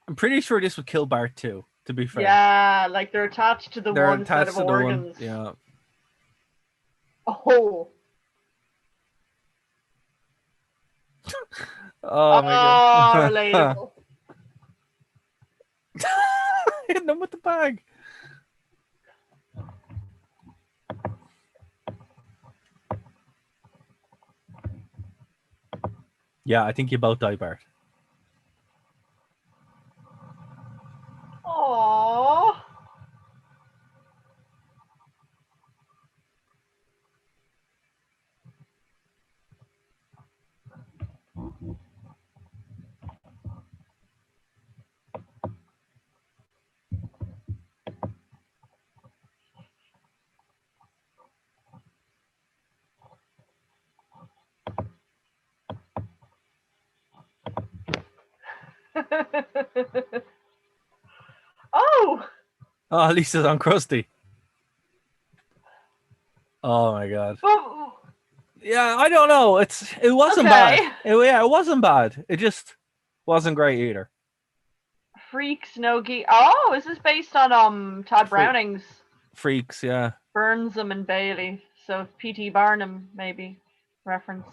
I'm pretty sure this would kill Bart too, to be fair. Yeah, like they're attached to the one set of organs. Yeah. Oh. Oh my god. Relatable. Hitting them with the bag. Yeah, I think you both die, Bart. Aww. Oh. Oh, Lisa's on Krusty. Oh my god. Oh. Yeah, I don't know. It wasn't Okay. bad. It wasn't bad. It just wasn't great either. Freaks No Geek. Oh, is this based on Todd Browning's Freaks? Yeah. Burnsham and Bailey. So P.T. Barnum maybe reference.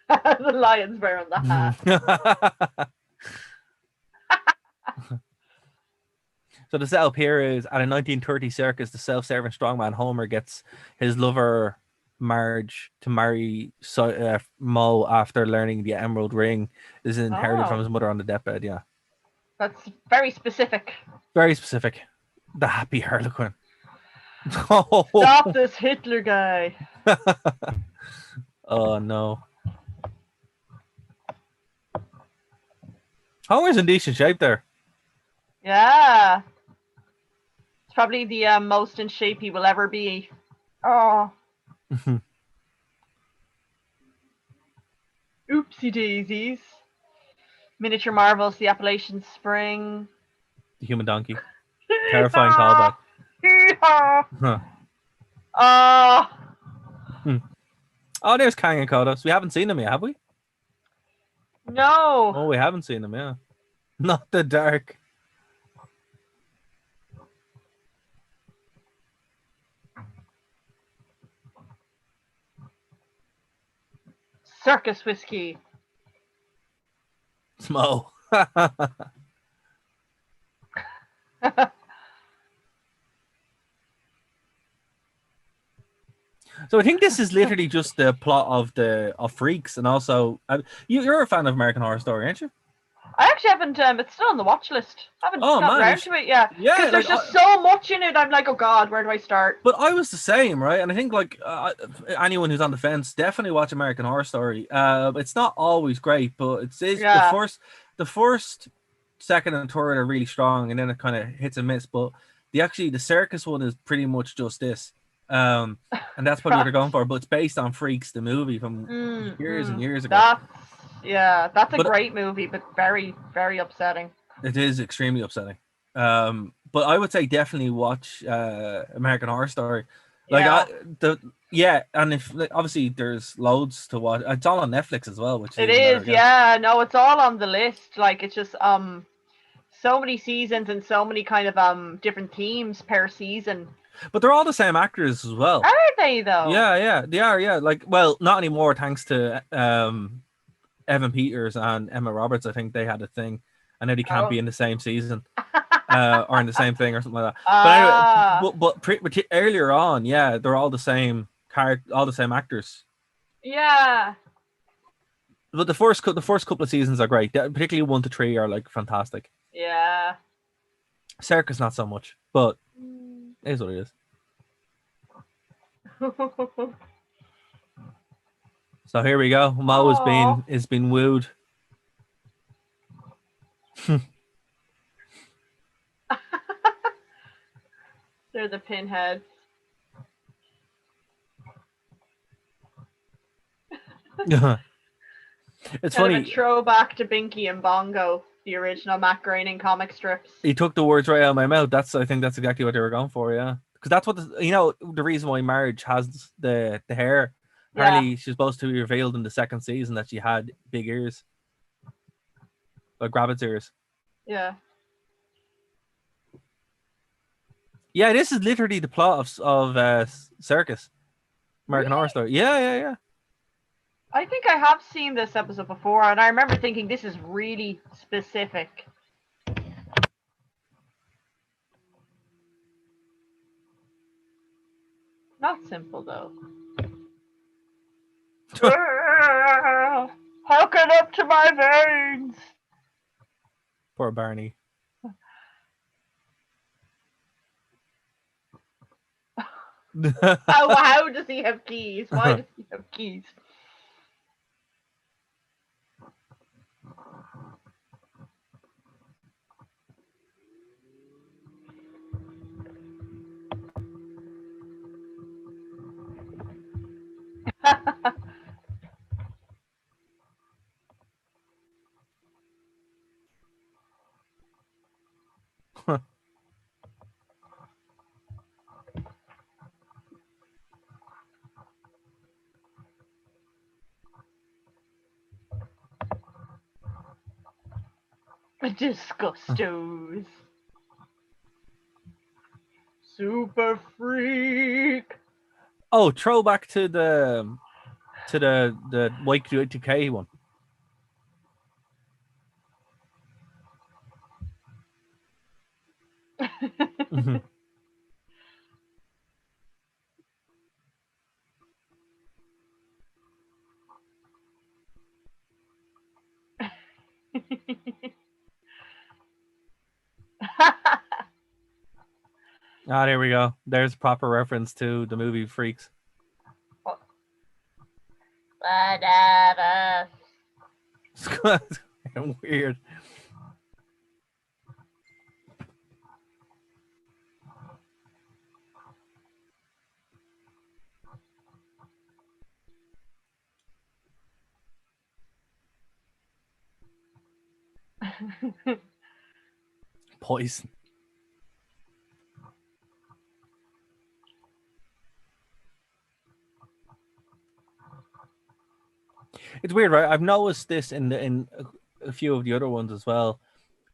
The lion's wearing the hat. So the setup here is at a 1930 circus, the self-serving strongman Homer gets his lover Marge to marry Moe after learning the Emerald Ring is inherited from his mother on the deathbed. Yeah, that's very specific. Very specific. The happy Harlequin. Stop this Hitler guy. Oh no. Homer's in decent shape there. Yeah. It's probably the most in shape he will ever be. Oh. Oopsie daisies. Miniature Marvels, the Appalachian Spring. The human donkey. Terrifying callback. Oh, there's Kang and Kodos. We haven't seen them yet, have we? No. Oh, we haven't seen them, yeah. Not the dark. Circus whiskey. Smo. So I think this is literally just the plot of Freaks, and also you're a fan of American Horror Story, aren't you? I actually haven't. It's still on the watch list. I haven't gotten around to it yet. Yeah, because there's just so much in it. I'm like, oh god, where do I start? But I was the same, right? And I think like anyone who's on the fence definitely watch American Horror Story. It's not always great, but it's the first, second, and third are really strong, and then it kind of hits and miss. But the circus one is pretty much just this. And that's probably what they're going for, but it's based on Freaks, the movie from years and years ago. That's a great movie, but very, very upsetting. It is extremely upsetting. But I would say definitely watch American Horror Story. Like and if obviously there's loads to watch. It's all on Netflix as well, which is no, it's all on the list. Like it's just so many seasons and so many kind of different themes per season. But they're all the same actors as well. Are they though? Yeah, they are. Yeah, like well, not anymore thanks to Evan Peters and Emma Roberts. I think they had a thing. I know they can't be in the same season or in the same thing or something like that. But anyway, but earlier on, yeah, they're all the same all the same actors. Yeah. But the first couple of seasons are great. Particularly 1 to 3 are like fantastic. Yeah. Circus not so much, but it is what it is. So here we go. Mo has been wooed. They're the pinheads. It's kind funny. Of a throwback to Binky and Bongo, the original Matt Groening comic strips. He took the words right out of my mouth. I think that's exactly what they were going for. Yeah, because that's what the reason why Marge has the hair. Apparently, she's supposed to be revealed in the second season that she had big ears, like rabbit's ears. Yeah. Yeah, this is literally the plot of Circus, American Horror Story. Yeah. I think I have seen this episode before, and I remember thinking this is really specific. Not simple though. Hooking up to my veins. Poor Barney. How does he have keys? Why does he have keys? Disgustos. Super freak. Oh, throwback to the Y2K one. There we go. There's proper reference to the movie Freaks. Bananas. It's kind of weird. Poison. It's weird, right? I've noticed this in a few of the other ones as well.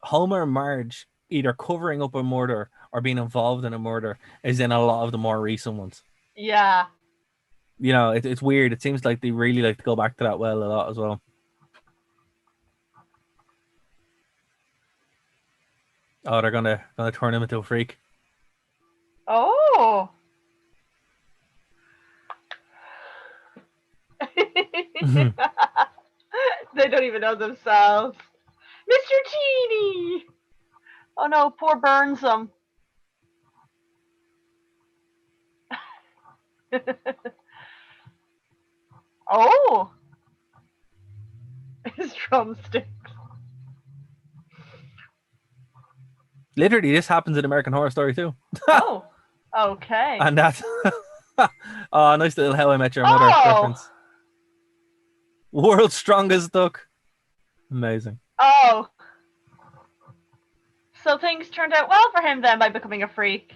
Homer and Marge either covering up a murder or being involved in a murder is in a lot of the more recent ones. Yeah. You know, it's weird. It seems like they really like to go back to that well a lot as well. Oh, they're gonna turn him into a freak. Oh. They don't even know themselves. Mr. Teeny! Oh no, poor Burnsome. Oh! His drumsticks. Literally, this happens in American Horror Story too. Oh, okay. And that's oh, nice little How I Met Your Mother reference. World's strongest duck. Amazing. Oh. So things turned out well for him then by becoming a freak.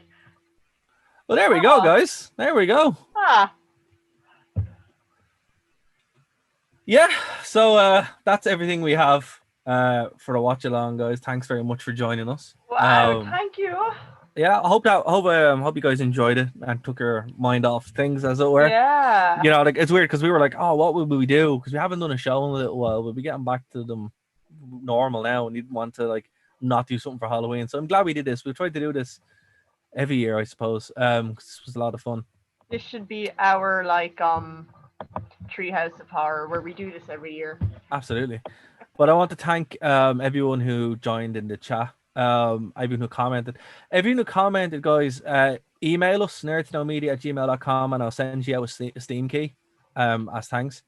Well, there we go, guys. There we go. Ah. Yeah, so that's everything we have for the watch along, guys. Thanks very much for joining us. Wow, thank you. Yeah, I hope you guys enjoyed it and took your mind off things, as it were. Yeah. You know, like it's weird because we were like, oh, what would we do? Because we haven't done a show in a little while. We'll be getting back to them normal now, and didn't want to like not do something for Halloween. So I'm glad we did this. We tried to do this every year, I suppose. 'Cause it was a lot of fun. This should be our like Treehouse of Horror where we do this every year. Absolutely. But I want to thank everyone who joined in the chat. Everyone who commented. Everyone who commented, guys, email us nerdtoknowmedia@gmail.com and I'll send you out a Steam key as thanks.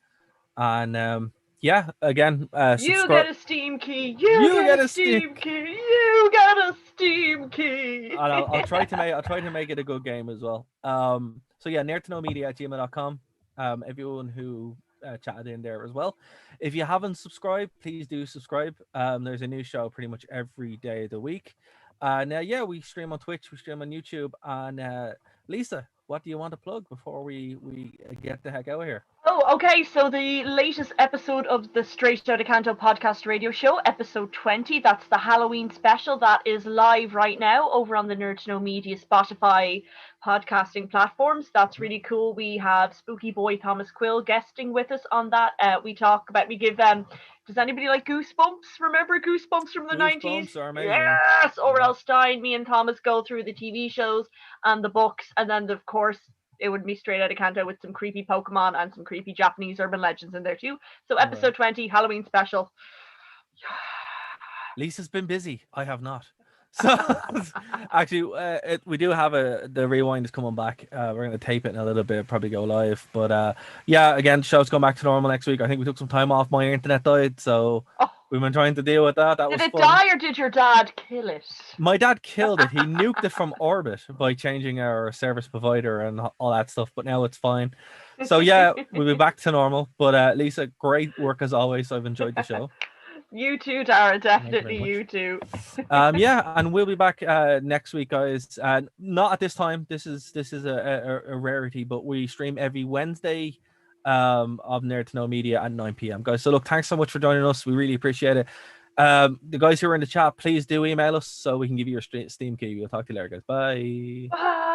And yeah, again, you get a Steam key. You get a Steam key. You get a Steam key. And I'll try to make it a good game as well. So yeah, nerdtoknowmedia@gmail.com. Everyone who chatted in there as well. If you haven't subscribed, please do subscribe. There's a new show pretty much every day of the week. Now, yeah, we stream on Twitch, we stream on YouTube. And Lisa, what do you want to plug before we get the heck out of here? Oh, okay. So the latest episode of the Straight Outta Canto podcast radio show, episode 20, that's the Halloween special, that is live right now over on the Nerd to Know Media Spotify podcasting platforms. That's really cool. We have Spooky Boy Thomas Quill guesting with us on that. We give does anybody like Goosebumps? Remember Goosebumps from the 90s? Are amazing. Yes! Orwell Stein, me and Thomas go through the TV shows and the books, and then of course it would be Straight Outta Canto with some creepy Pokemon and some creepy Japanese urban legends in there too. So episode 20, Halloween special. Lisa's been busy. I have not. So actually, we do have the rewind is coming back. We're going to tape it in a little bit, probably go live. But yeah, again, show's going back to normal next week. I think we took some time off. My internet died, so we've been trying to deal with that. Did it die or did your dad kill it? My dad killed it. He nuked it from orbit by changing our service provider and all that stuff. But now it's fine. So yeah, we'll be back to normal. But Lisa, great work as always. I've enjoyed the show. You too, Tara. Definitely you too. Yeah, and we'll be back next week, guys. Not at this time. This is a rarity, but we stream every Wednesday of Nerd to Know Media at 9 p.m. guys. So look, thanks so much for joining us. We really appreciate it. The guys who are in the chat, please do email us so we can give you your Steam key. We'll talk to you later, guys. Bye. Bye.